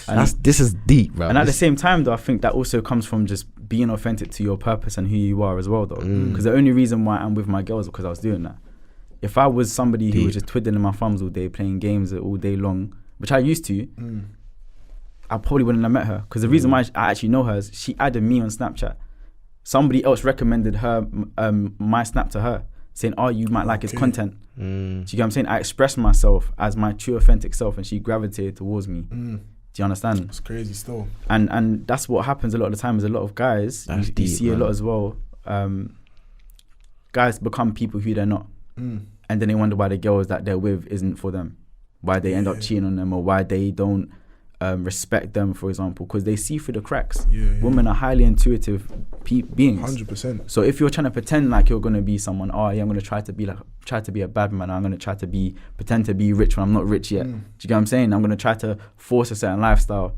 And this is deep, bro. And at the same time though, I think that also comes from just being authentic to your purpose and who you are as well though, because the only reason why I'm with my girls is because I was doing that. If I was somebody who was just twiddling my thumbs all day, playing games all day long, which I used to, I probably wouldn't have met her. Because the reason why I actually know her is she added me on Snapchat. Somebody else recommended her my Snap to her, saying, "Oh, you might like his content." Do you get what I'm saying? I expressed myself as my true authentic self, and she gravitated towards me. Do you understand? It's crazy still. And that's what happens a lot of the time. Is a lot of guys, you see a lot as well. Guys become people who they're not, and then they wonder why the girls that they're with isn't for them, why they end up cheating on them, or why they don't respect them, for example, because they see through the cracks. Women are highly intuitive beings. 100%. So if you're trying to pretend like you're going to be someone, I'm going to try to be a bad man, I'm going to try to pretend to be rich when I'm not rich yet. Do you get what I'm saying? I'm going to try to force a certain lifestyle,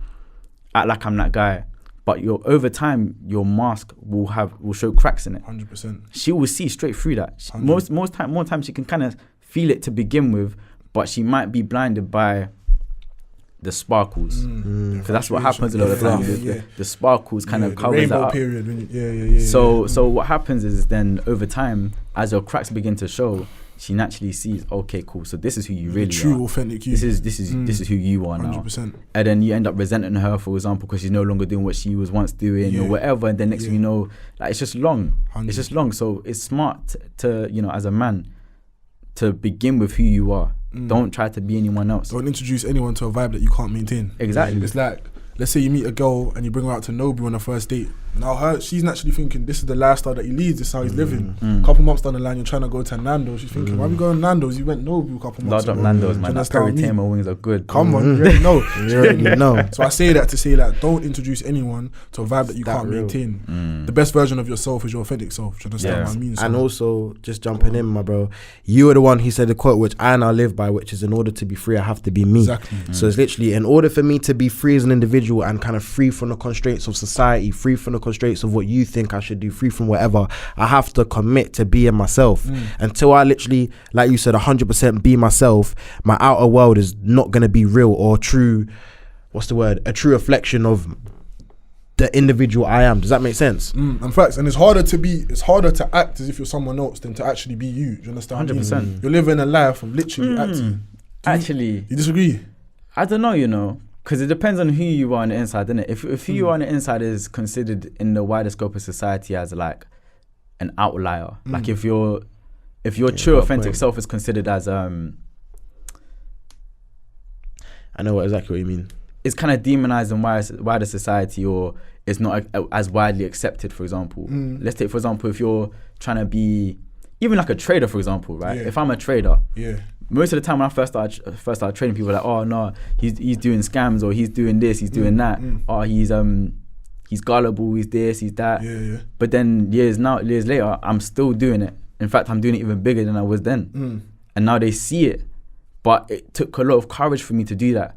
act like I'm that guy. But over time, your mask will show cracks in it. 100%. She will see straight through that. More time she can kind of feel it to begin with, but she might be blinded by the sparkles, because that's what happens a lot of the time. The sparkles kind of covers that up. Period. So what happens is then over time, as your cracks begin to show, she naturally sees, okay, cool. So this is who you really true, are. authentic you. This is who you are 100%. now. And then you end up resenting her, for example, because she's no longer doing what she was once doing or whatever. And then next thing you know, like, it's just long. 100. It's just long. So it's smart to, as a man, to begin with who you are. Don't try to be anyone else. Don't introduce anyone to a vibe that you can't maintain. Exactly. It's like, let's say you meet a girl and you bring her out to Nobu on a first date. Now she's naturally thinking this is the lifestyle that he leads, this is how he's living. Couple months down the line, you're trying to go to Nando's. She's thinking, why are we going to Nando's? You went Nobu a couple months ago. ago. Nando's, man. That curry tamer wings are good. Come on, you already know. You already know. So I say that to say that don't introduce anyone to a vibe that you can't maintain. The best version of yourself is your authentic self. Do you understand what I mean? So, and also, just jumping in, my bro, you were the one who said the quote, which I now live by, which is, in order to be free, I have to be me. Exactly. So it's literally, in order for me to be free as an individual and kind of free from the constraints of society, free from the constraints of what you think I should do, free from whatever, I have to commit to being myself. Until I literally, like you said, 100% be myself, my outer world is not going to be real or true, what's the word, a true reflection of the individual I am. Does that make sense? And facts. And it's harder to act as if you're someone else than to actually be you. Do you understand? 100%. You're living a life of literally acting. You disagree? I don't know, because it depends on who you are on the inside, doesn't it? If who you are on the inside is considered in the wider scope of society as like an outlier, like if your true authentic self is considered as I know exactly what you mean. It's kind of demonized in wider society, or it's not as widely accepted. For example, let's take for example, if you're trying to be even like a trader, for example, right? If I'm a trader, most of the time when I first started trading, people were like, oh no, he's doing scams, or he's doing this, he's doing that, or he's gullible, he's this, he's that. But then years later, I'm still doing it. In fact, I'm doing it even bigger than I was then. And now they see it. But it took a lot of courage for me to do that.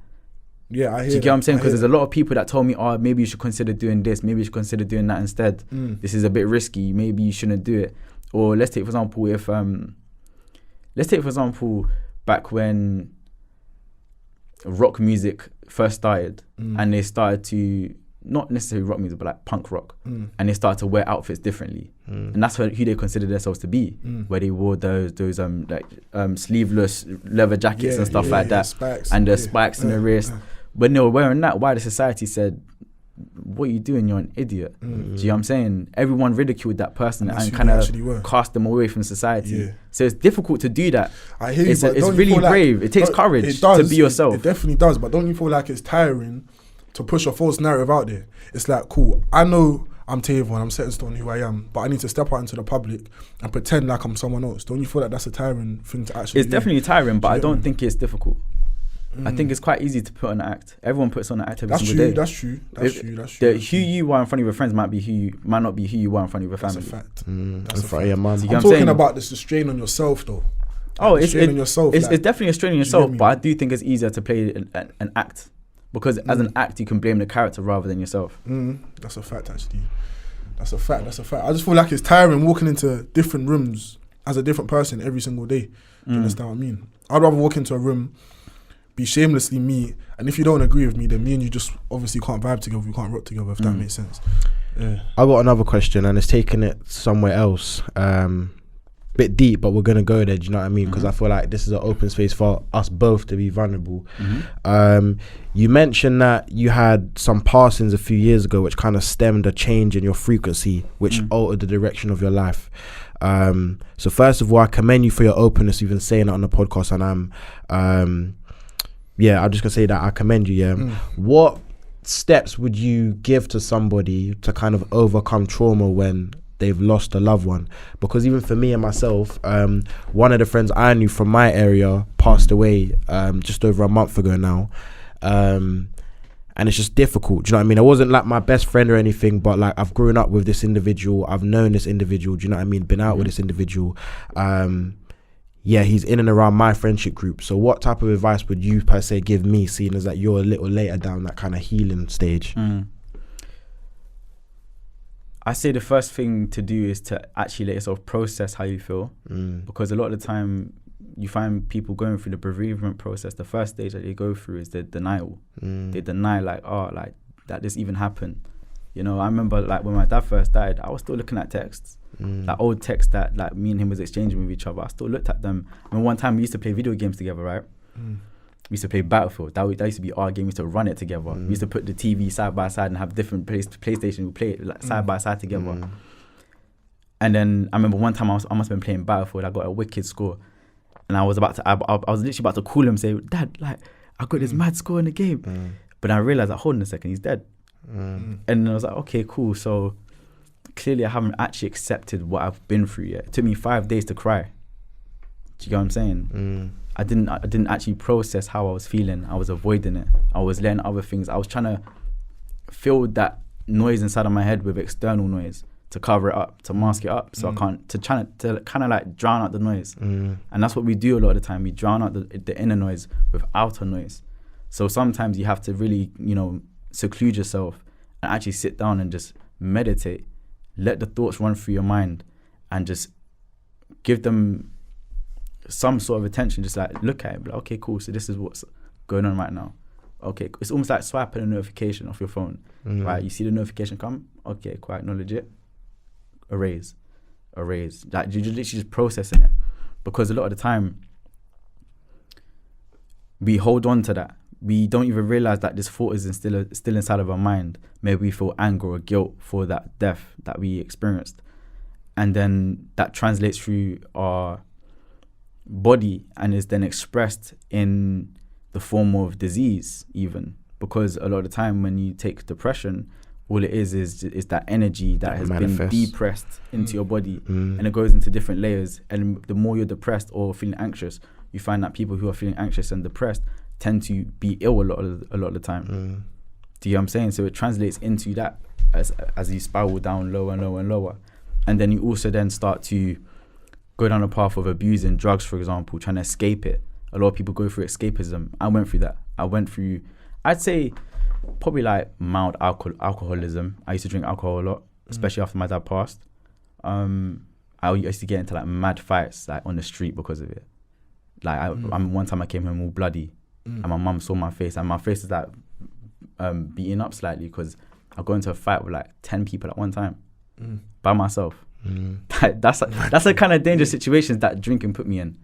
Yeah, I hear. Do you get what I'm saying? Because there's a lot of people that told me, oh, maybe you should consider doing this, maybe you should consider doing that instead. This is a bit risky, maybe you shouldn't do it. Or let's take for example, back when rock music first started, and they started to, not necessarily rock music, but like punk rock, and they started to wear outfits differently, and that's who they considered themselves to be, where they wore those sleeveless leather jackets and stuff like that, spikes, and the spikes in the wrist. When they were wearing that, wider society said, what are you doing? You're an idiot. Do you know what I'm saying? Everyone ridiculed that person and kind of cast them away from society. So it's difficult to do that. I hear you, it's really brave. It takes courage to be yourself. It definitely does, but don't you feel like it's tiring to push a false narrative out there? It's like, cool, I know I'm Tavon, I'm set in stone who I am, but I need to step out into the public and pretend like I'm someone else. Don't you feel like that's a tiring thing to actually do? It's definitely tiring, but I don't think it's difficult. I think it's quite easy to put on an act. Everyone puts on an act every single day. That's true. Who you are in front of your friends might not be who you are in front of your family. That's a fact. That's a fact. I'm talking about this strain on yourself though. It's definitely a strain on yourself, but I do think it's easier to play an act, because as an act you can blame the character rather than yourself. That's a fact, actually. That's a fact. I just feel like it's tiring walking into different rooms as a different person every single day. Do you understand what I mean? I'd rather walk into a room, be shamelessly me, and if you don't agree with me, then me and you just obviously can't vibe together, we can't rock together, if that makes sense. I got another question, and it's taking it somewhere else. Bit deep, but we're gonna go there, do you know what I mean? Because I feel like this is an open space for us both to be vulnerable. You mentioned that you had some passings a few years ago which kind of stemmed a change in your frequency, which altered the direction of your life. So first of all, I commend you for your openness, even saying it on the podcast, and I'm just gonna say that I commend you. What steps would you give to somebody to kind of overcome trauma when they've lost a loved one? Because even for me and myself, one of the friends I knew from my area passed away just over a month ago now, and it's just difficult. Do you know what I mean? I wasn't like my best friend or anything, but like I've grown up with this individual, I've known this individual, do you know what I mean? Been out with this individual. He's in and around my friendship group. So what type of advice would you per se give me, seeing as that you're a little later down that kind of healing stage? I say the first thing to do is to actually let yourself process how you feel, because a lot of the time you find people going through the bereavement process, the first stage that they go through is the denial. They deny that this even happened. You know, I remember like when my dad first died, I was still looking at texts, like old texts that like me and him was exchanging with each other. I still looked at them. And one time we used to play video games together, right? We used to play Battlefield. That used to be our game. We used to run it together. We used to put the TV side by side and have different PlayStation. We play it like side by side together. And then I remember one time I must have been playing Battlefield. I got a wicked score. and I was literally about to call him and say, Dad, like, I got this mad score in the game. But I realized that, hold on a second, he's dead. And I was like, okay, cool. So clearly I haven't actually accepted what I've been through yet. It took me 5 days to cry. Do you get what I'm saying? I didn't actually process how I was feeling. I was avoiding it. I was letting other things. I was trying to fill that noise inside of my head with external noise to cover it up, to mask it up, so I can't, to kind of like drown out the noise. And that's what we do a lot of the time. We drown out the inner noise with outer noise. So sometimes you have to really, seclude yourself and actually sit down and just meditate. Let the thoughts run through your mind and just give them some sort of attention. Just like look at it, be like, okay, cool. So this is what's going on right now. Okay, it's almost like swiping a notification off your phone, right? You see the notification come, okay, quite acknowledge it, erase. Like you're literally just processing it, because a lot of the time we hold on to that. We don't even realize that this thought is still inside of our mind. Maybe we feel anger or guilt for that death that we experienced, and then that translates through our body and is then expressed in the form of disease, even, because a lot of the time when you take depression, all it is that energy that has been depressed into your body, and it goes into different layers. And the more you're depressed or feeling anxious, you find that people who are feeling anxious and depressed tend to be ill a lot of the time. Do you know what I'm saying? So it translates into that as you spiral down lower and lower and lower. And then you also then start to go down a path of abusing drugs, for example, trying to escape it. A lot of people go through escapism. I went through that. I'd say probably like mild alcoholism. I used to drink alcohol a lot, especially after my dad passed. I used to get into like mad fights like on the street because of it. Like one time I came home all bloody, and my mum saw my face, and my face is like beating up slightly because I got into a fight with like 10 people at one time by myself. That's the kind of dangerous situations that drinking put me in.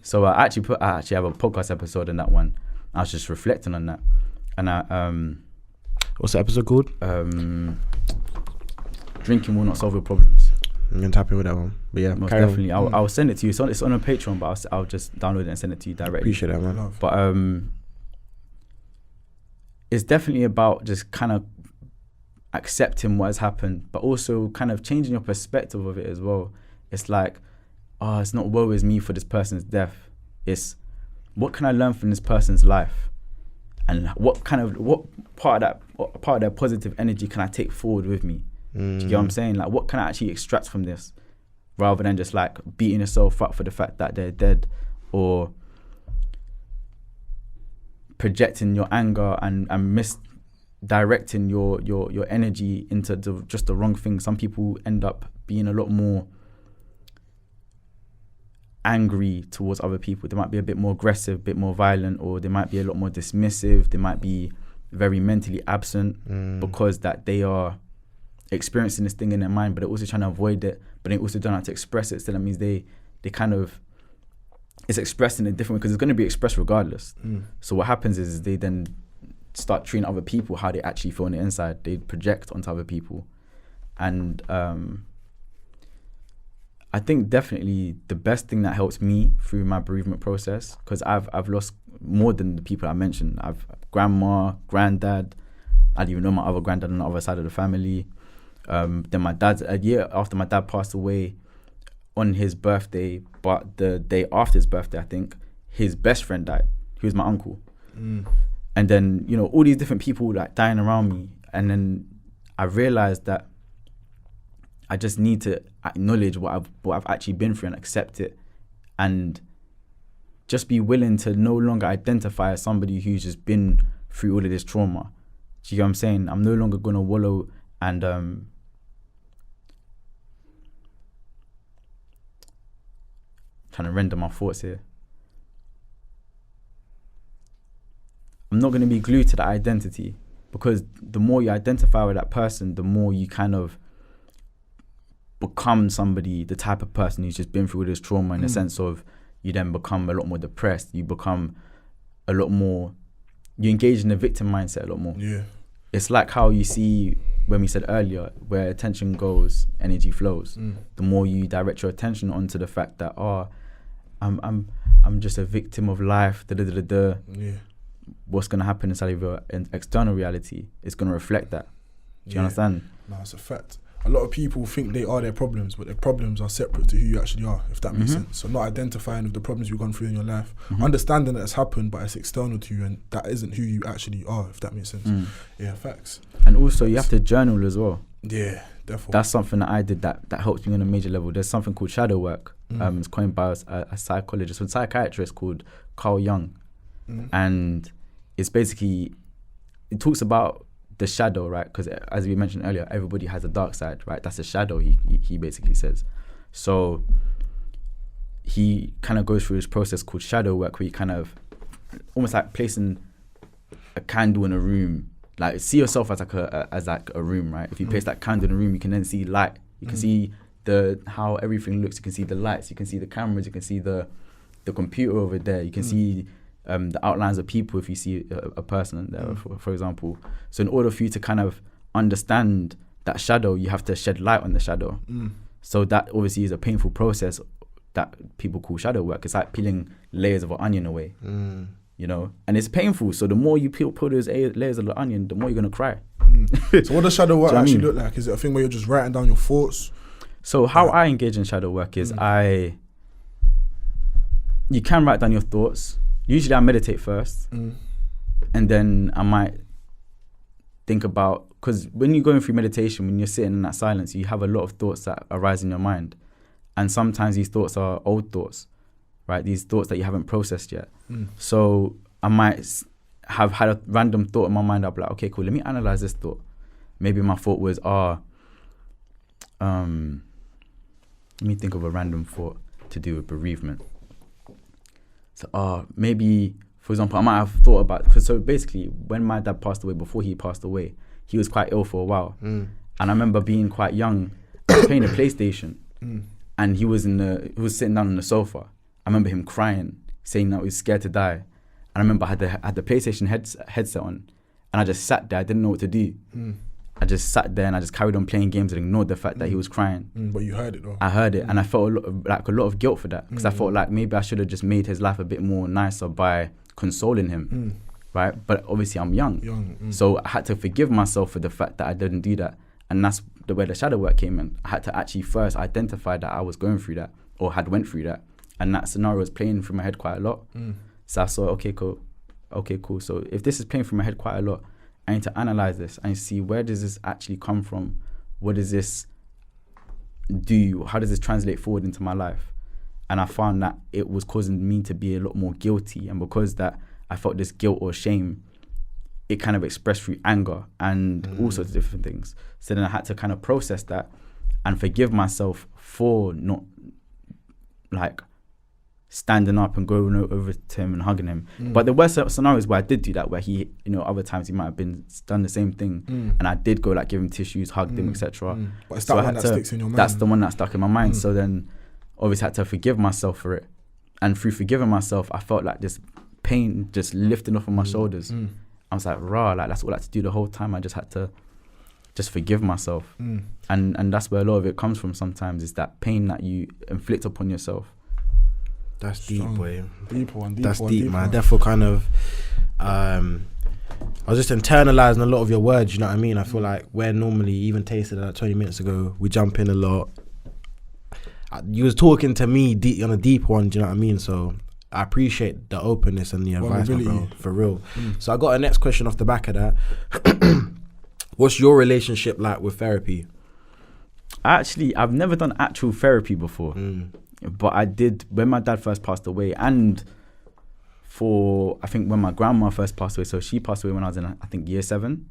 So I actually have a podcast episode in that one. I was just reflecting on that, and what's the episode called? Drinking will not solve your problems. I'm gonna tap in with that one, but yeah, most definitely. I'll send it to you. It's on a Patreon, but I'll just download it and send it to you directly. Appreciate that, man. But it's definitely about just kind of accepting what has happened, but also kind of changing your perspective of it as well. It's like, it's not woe is me for this person's death. It's what can I learn from this person's life, and what part of their positive energy can I take forward with me? Do you get what I'm saying? Like, what can I actually extract from this, rather than just like beating yourself up for the fact that they're dead, or projecting your anger and misdirecting your energy into just the wrong thing. Some people end up being a lot more angry towards other people. They might be a bit more aggressive, a bit more violent, or they might be a lot more dismissive. They might be very mentally absent because that they are experiencing this thing in their mind, but they're also trying to avoid it, but they also don't have to express it. So that means they kind of, it's expressed in a different way, because it's going to be expressed regardless. So what happens is they then start treating other people how they actually feel on the inside. They project onto other people. And I think definitely the best thing that helps me through my bereavement process, because I've lost more than the people I mentioned. I've grandma, granddad. I didn't even know my other granddad on the other side of the family. Then my dad, a year after my dad passed away, on his birthday, but the day after his birthday, I think, his best friend died. He was my uncle. And then, all these different people like dying around me. And then I realized that I just need to acknowledge what I've actually been through and accept it, and just be willing to no longer identify as somebody who's just been through all of this trauma. Do you get what I'm saying? I'm no longer going to wallow and trying to render my thoughts here. I'm not going to be glued to that identity, because the more you identify with that person, the more you kind of become somebody, the type of person who's just been through this trauma, in the sense of you then become a lot more depressed. You become a lot more, you engage in the victim mindset a lot more. Yeah. It's like how you see when we said earlier, where attention goes, energy flows. The more you direct your attention onto the fact that, I'm just a victim of life. Yeah. What's gonna happen inside of your external reality is gonna reflect that. Do you understand? No, it's a fact. A lot of people think they are their problems, but their problems are separate to who you actually are, if that makes sense. So not identifying with the problems you've gone through in your life, understanding that it's happened, but it's external to you, and that isn't who you actually are, if that makes sense. Yeah, facts. And also, you have to journal as well. Yeah, definitely. That's something that I did that helps me on a major level. There's something called shadow work. It's coined by a psychologist, a psychiatrist called Carl Jung. And it's basically, it talks about the shadow, right? Because as we mentioned earlier, everybody has a dark side, right? That's a shadow, he basically says. So he kind of goes through this process called shadow work, where you kind of almost like placing a candle in a room. Like, see yourself as like a room, right? If you place that candle in a room, you can then see light. You can see how everything looks. You can see the lights. You can see the cameras. You can see the computer over there. You can see the outlines of people if you see a person there, for example. So in order for you to kind of understand that shadow, you have to shed light on the shadow. So that obviously is a painful process that people call shadow work. It's like peeling layers of an onion away, you know, and it's painful. So the more you peel those layers of the onion, the more you're going to cry. So what does shadow work actually look like? Is it a thing where you're just writing down your thoughts? So how I engage in shadow work is you can write down your thoughts. Usually I meditate first, and then I might think about, because when you're going through meditation, when you're sitting in that silence, you have a lot of thoughts that arise in your mind. And sometimes these thoughts are old thoughts, right? These thoughts that you haven't processed yet. So I might have had a random thought in my mind. I'll be like, okay, cool, let me analyze this thought. Maybe my thought was, let me think of a random thought to do with bereavement. So maybe, for example, I might have thought about, because so basically when my dad passed away, before he passed away, he was quite ill for a while. And I remember being quite young, playing a PlayStation, and he was sitting down on the sofa. I remember him crying, saying that he was scared to die. And I remember I had the PlayStation headset on, and I just sat there. I didn't know what to do. I just sat there and I just carried on playing games and ignored the fact that he was crying. But you heard it though. I heard it, and I felt a lot of guilt for that, because I felt like maybe I should have just made his life a bit more nicer by consoling him, right? But obviously I'm young. So I had to forgive myself for the fact that I didn't do that. And that's where the shadow work came in. I had to actually first identify that I was going through that, or had went through that. And that scenario was playing through my head quite a lot. So I saw, okay, cool. So if this is playing through my head quite a lot, I need to analyze this and see, where does this actually come from? What does this do? How does this translate forward into my life? And I found that it was causing me to be a lot more guilty. And because that I felt this guilt or shame, it kind of expressed through anger and all sorts of different things. So then I had to kind of process that and forgive myself for not like standing up and going over to him and hugging him. But there were scenarios where I did do that, where he, other times he might have done the same thing, and I did go like give him tissues, hugged him, etc. But it's that one that sticks in your mind. That's the one that stuck in my mind. So then obviously I had to forgive myself for it, and through forgiving myself, I felt like this pain just lifting off of my shoulders. I was like, like that's all I had to do the whole time. I just had to just forgive myself, and that's where a lot of it comes from. Sometimes is that pain that you inflict upon yourself. That's deep, boy. That's deep, man. Therefore, kind of, I was just internalizing a lot of your words. You know what I mean? I feel like where normally, even tasted like 20 minutes ago, we jump in a lot. You was talking to me on a deep one. Do you know what I mean? So I appreciate the openness and the advice, bro. For real. So I got a next question off the back of that. What's your relationship like with therapy? Actually, I've never done actual therapy before. But I did when my dad first passed away, and I think when my grandma first passed away. So she passed away when I was in, I think, year 7.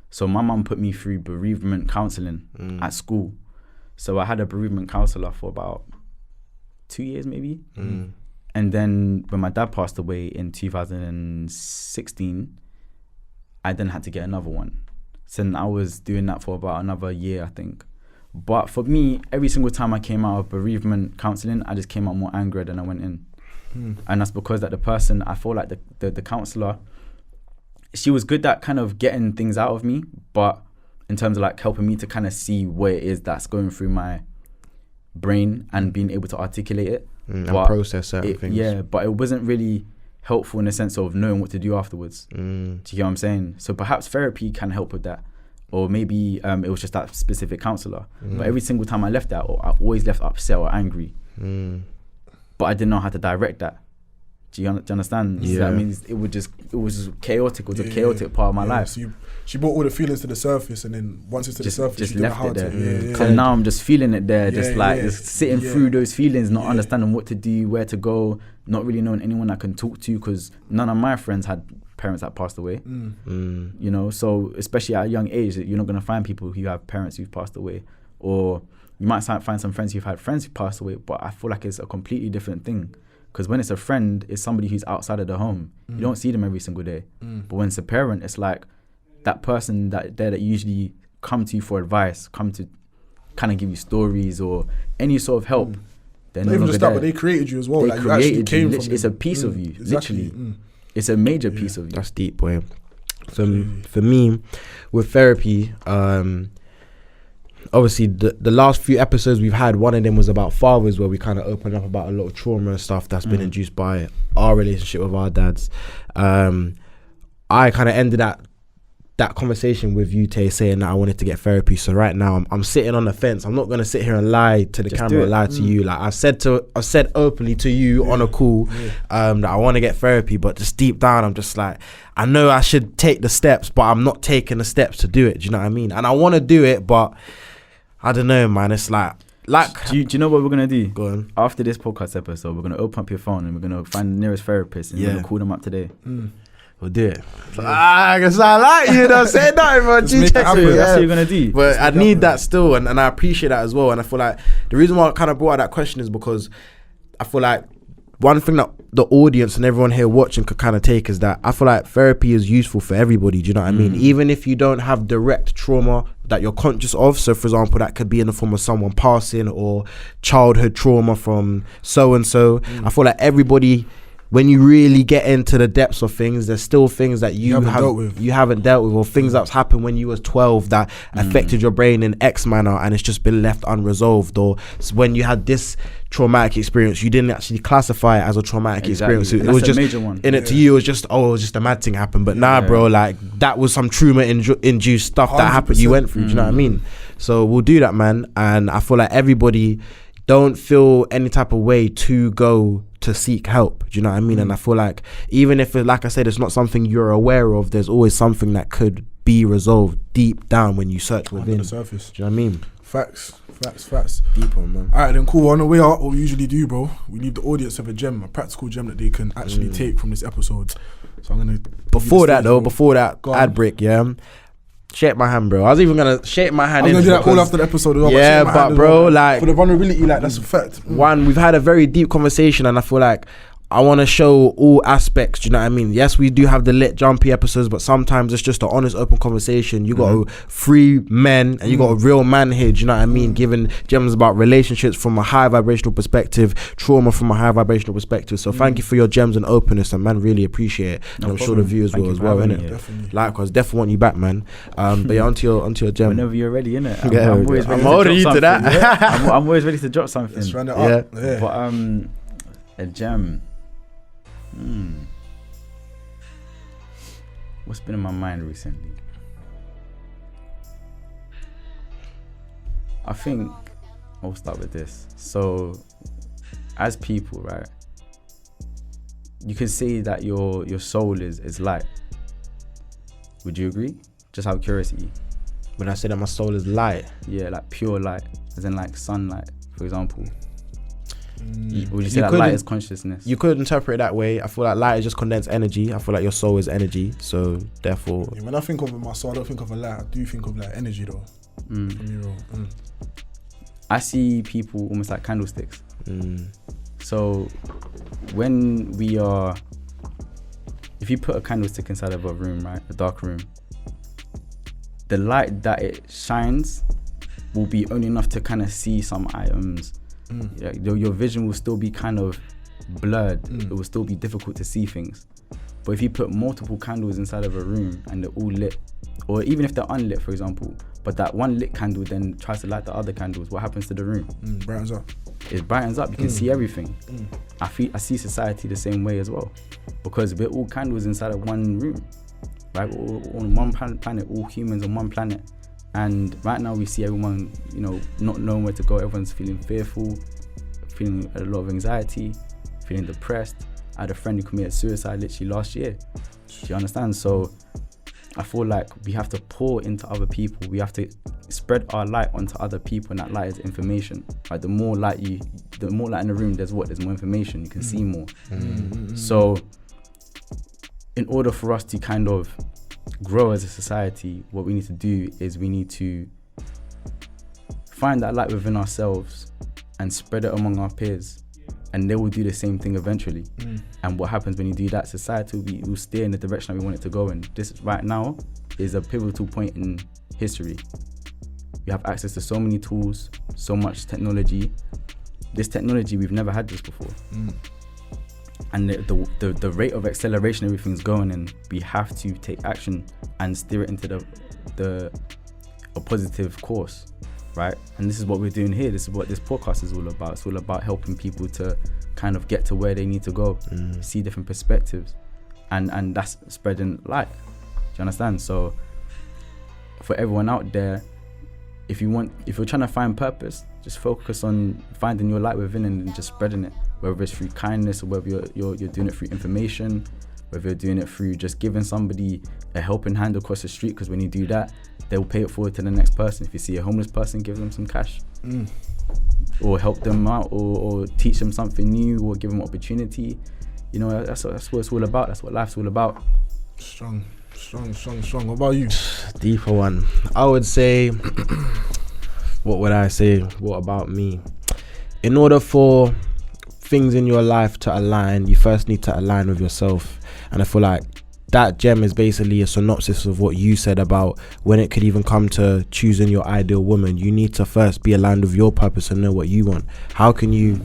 So my mum put me through bereavement counselling at school. So I had a bereavement counsellor for about 2 years maybe. And then when my dad passed away in 2016, I then had to get another one. So then I was doing that for about another year, I think. But for me, every single time I came out of bereavement counselling, I just came out more angry than I went in. And that's because that the person, I feel like the counsellor, she was good at kind of getting things out of me, but in terms of like helping me to kind of see where it is that's going through my brain and being able to articulate it. and process certain things. Yeah, but it wasn't really helpful in the sense of knowing what to do afterwards. Do you get what I'm saying? So perhaps therapy can help with that. Or maybe it was just that specific counsellor. But every single time I left that, I always left upset or angry. But I didn't know how to direct that. Do you understand? Yeah. So that means it was just chaotic. It was a chaotic part of my life. So she brought all the feelings to the surface, and then once it's to the surface, just you didn't know left how it there. to. And now I'm just feeling it there, just just sitting Yeah. through those feelings, not understanding what to do, where to go, not really knowing anyone I can talk to, because none of my friends had parents that passed away. You know, so especially at a young age, you're not going to find people who have parents who've passed away, or you might find some friends who've had friends who passed away, but I feel like it's a completely different thing. Because when it's a friend, it's somebody who's outside of the home. You don't see them every single day. But when it's a parent, it's like that person that usually come to you for advice, come to kind of give you stories or any sort of help. They're Not no even longer just that, there. but they created you as well. They Like, you actually created came you. from It's a them. piece of you, Exactly. literally. It's a major piece of you. That's deep, boy. So for me, with therapy, obviously the last few episodes we've had, one of them was about fathers, where we kind of opened up about a lot of trauma and stuff that's been induced by our relationship with our dads. I kind of ended that conversation with you, Tay, saying that I wanted to get therapy. So right now I'm sitting on the fence. I'm not going to sit here and lie to the camera, lie to you. Like I've said openly to you on a call that I want to get therapy, but just deep down I'm just like, I know I should take the steps, but I'm not taking the steps to do it. Do you know what I mean? And I want to do it, but I don't know, man. It's like do you know what we're gonna do? Go on. After this podcast episode, we're gonna open up your phone and we're gonna find the nearest therapist and we're gonna call them up today. We'll do it. I guess I like you. Don't say nothing, man. Just make it happen. That's what you're gonna do. But I need that still, and I appreciate that as well. And I feel like the reason why I kind of brought out that question is because I feel like one thing that the audience and everyone here watching could kind of take is that I feel like therapy is useful for everybody. Do you know what I mean? Even if you don't have direct trauma that you're conscious of. So for example, that could be in the form of someone passing or childhood trauma from so-and-so. I feel like everybody, when you really get into the depths of things, there's still things that you haven't dealt with, or things that's happened when you was 12 that affected your brain in X manner, and it's just been left unresolved. Or when you had this traumatic experience, you didn't actually classify it as a traumatic experience. It was just a major one. In it to you, it was just just a mad thing happened. But bro, like that was some trauma induced stuff that happened. You went through. Do you know what I mean? So we'll do that, man. And I feel like everybody don't feel any type of way to go to seek help. Do you know what I mean? And I feel like even if, like I said, it's not something you're aware of, there's always something that could be resolved deep down when you search within. Under the surface. Do you know what I mean? Facts. Deep one, man. Alright then, cool. On the way out, what we usually do, bro, we leave the audience with a gem, a practical gem that they can actually take from this episode. So I'm gonna before that ad break, shake my hand, bro. I was even gonna shake my hand. I'm gonna do that all after the episode as well. Yeah, but bro, like for the vulnerability, like that's a fact. One, we've had a very deep conversation, and I feel like I want to show all aspects. Do you know what I mean? Yes, we do have the lit jumpy episodes, but sometimes it's just an honest, open conversation. You got free men, and you got a real man here. Do you know what I mean? Giving gems about relationships from a high vibrational perspective, trauma from a high vibrational perspective. So thank you for your gems and openness, and man, really appreciate it. And I'm sure the viewers will as well, innit? Definitely. Likewise, definitely want you back, man. But yeah, onto your gem. Whenever you're ready, innit? I'm always ready. I'm holding you to that. Yeah? I'm always ready to drop something. Let's run it up. Yeah. But a gem. What's been in my mind recently? I think I'll start with this. So, as people, right, you can say that your soul is light. Would you agree? Just out of curiosity. When I say that my soul is light, yeah, like pure light, as in like sunlight, for example. Would you say that light is consciousness? You could interpret it that way. I feel like light is just condensed energy. I feel like your soul is energy. So therefore, when I think of my soul, I don't think of a light. I do think of like energy though. I see people almost like candlesticks. So when if you put a candlestick inside of a room, right, a dark room, the light that it shines will be only enough to kind of see some items. Your vision will still be kind of blurred. It will still be difficult to see things. But if you put multiple candles inside of a room and they're all lit, or even if they're unlit, for example, but that one lit candle then tries to light the other candles, what happens to the room? Brightens up. it brightens up. You can see everything. I see society the same way as well, because we're all candles inside of one room, right? We're all on one planet, all humans on one planet. And right now we see everyone, you know, not knowing where to go. Everyone's feeling fearful, feeling a lot of anxiety, feeling depressed. I had a friend who committed suicide literally last year. Do you understand? So I feel like we have to pour into other people. We have to spread our light onto other people, and that light is information. Right? The more light in the room, there's more information. You can see more. So in order for us to kind of grow as a society, what we need to do is we need to find that light within ourselves and spread it among our peers, and they will do the same thing eventually. And what happens when you do that, society will steer in the direction that we want it to go in. This right now is a pivotal point in history. We have access to so many tools, so much technology. This technology, we've never had this before. And the rate of acceleration everything's going in, we have to take action and steer it into a positive course, right? And this is what we're doing here. This is what this podcast is all about. It's all about helping people to kind of get to where they need to go, see different perspectives, and that's spreading light. Do you understand? So for everyone out there, if you're trying to find purpose, just focus on finding your light within and just spreading it, whether it's through kindness or whether you're doing it through information, whether you're doing it through just giving somebody a helping hand across the street, because when you do that, they'll pay it forward to the next person. If you see a homeless person, give them some cash, or help them out, or teach them something new, or give them opportunity. You know, that's what it's all about. That's what life's all about. Strong. What about you? Deeper one. I would say, what would I say? What about me? In order for things in your life to align, you first need to align with yourself. And I feel like that gem is basically a synopsis of what you said about when it could even come to choosing your ideal woman. You need to first be aligned with your purpose and know what you want. How can you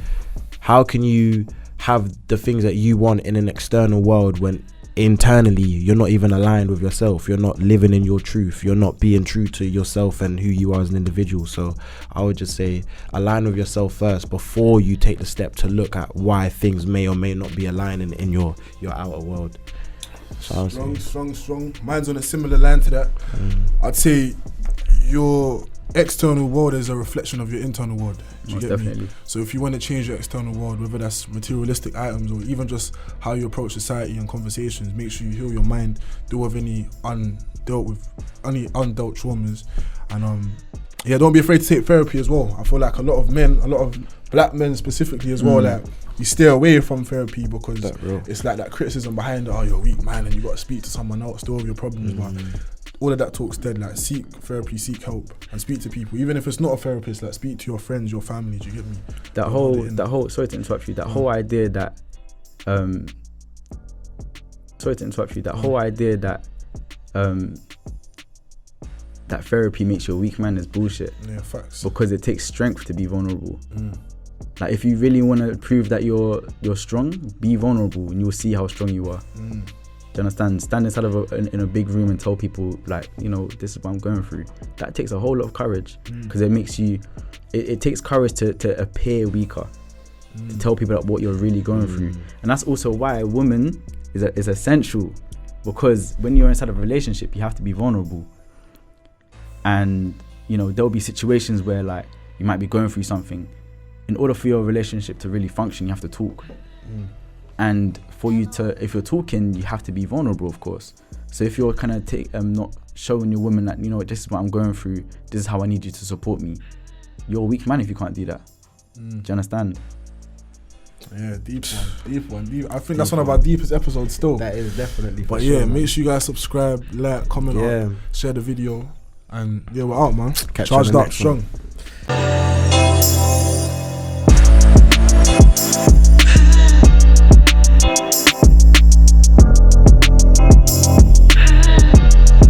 have the things that you want in an external world when internally you're not even aligned with yourself? You're not living in your truth. You're not being true to yourself and who you are as an individual. So I would just say align with yourself first before you take the step to look at why things may or may not be aligning in your outer world. So Strong. Mine's on a similar line to that. I'd say your external world is a reflection of your internal world. Do you get me? So if you want to change your external world, whether that's materialistic items or even just how you approach society and conversations, make sure you heal your mind, deal with any undealt traumas, and don't be afraid to take therapy as well. I feel like a lot of black men specifically as well, like you stay away from therapy because it's like that criticism behind it. Oh, you're a weak man and you got to speak to someone else, deal with your problems, but all of that talk's dead. Like, seek therapy, seek help, and speak to people. Even if it's not a therapist, like, speak to your friends, your family. Do you get me? That whole sorry to interrupt you. That whole idea that that therapy makes you a weak man is bullshit. Yeah, facts. Because it takes strength to be vulnerable. Like, if you really want to prove that you're strong, be vulnerable, and you'll see how strong you are. Do you understand? Stand inside of in a big room and tell people, like, you know, this is what I'm going through. That takes a whole lot of courage, because it makes you. It takes courage to appear weaker, to tell people what you're really going through, and that's also why a woman is essential, because when you're inside of a relationship, you have to be vulnerable, and you know there'll be situations where like you might be going through something. In order for your relationship to really function, you have to talk. And for you to, if you're talking, you have to be vulnerable, of course. So if you're kind of not showing your woman that, you know, this is what I'm going through, this is how I need you to support me, you're a weak man if you can't do that. Do you understand? Yeah, deep one. I think that's one of our deepest episodes still. That is definitely. But yeah, make sure you guys subscribe, like, comment, share the video, and yeah, we're out, man. Charged up, strong.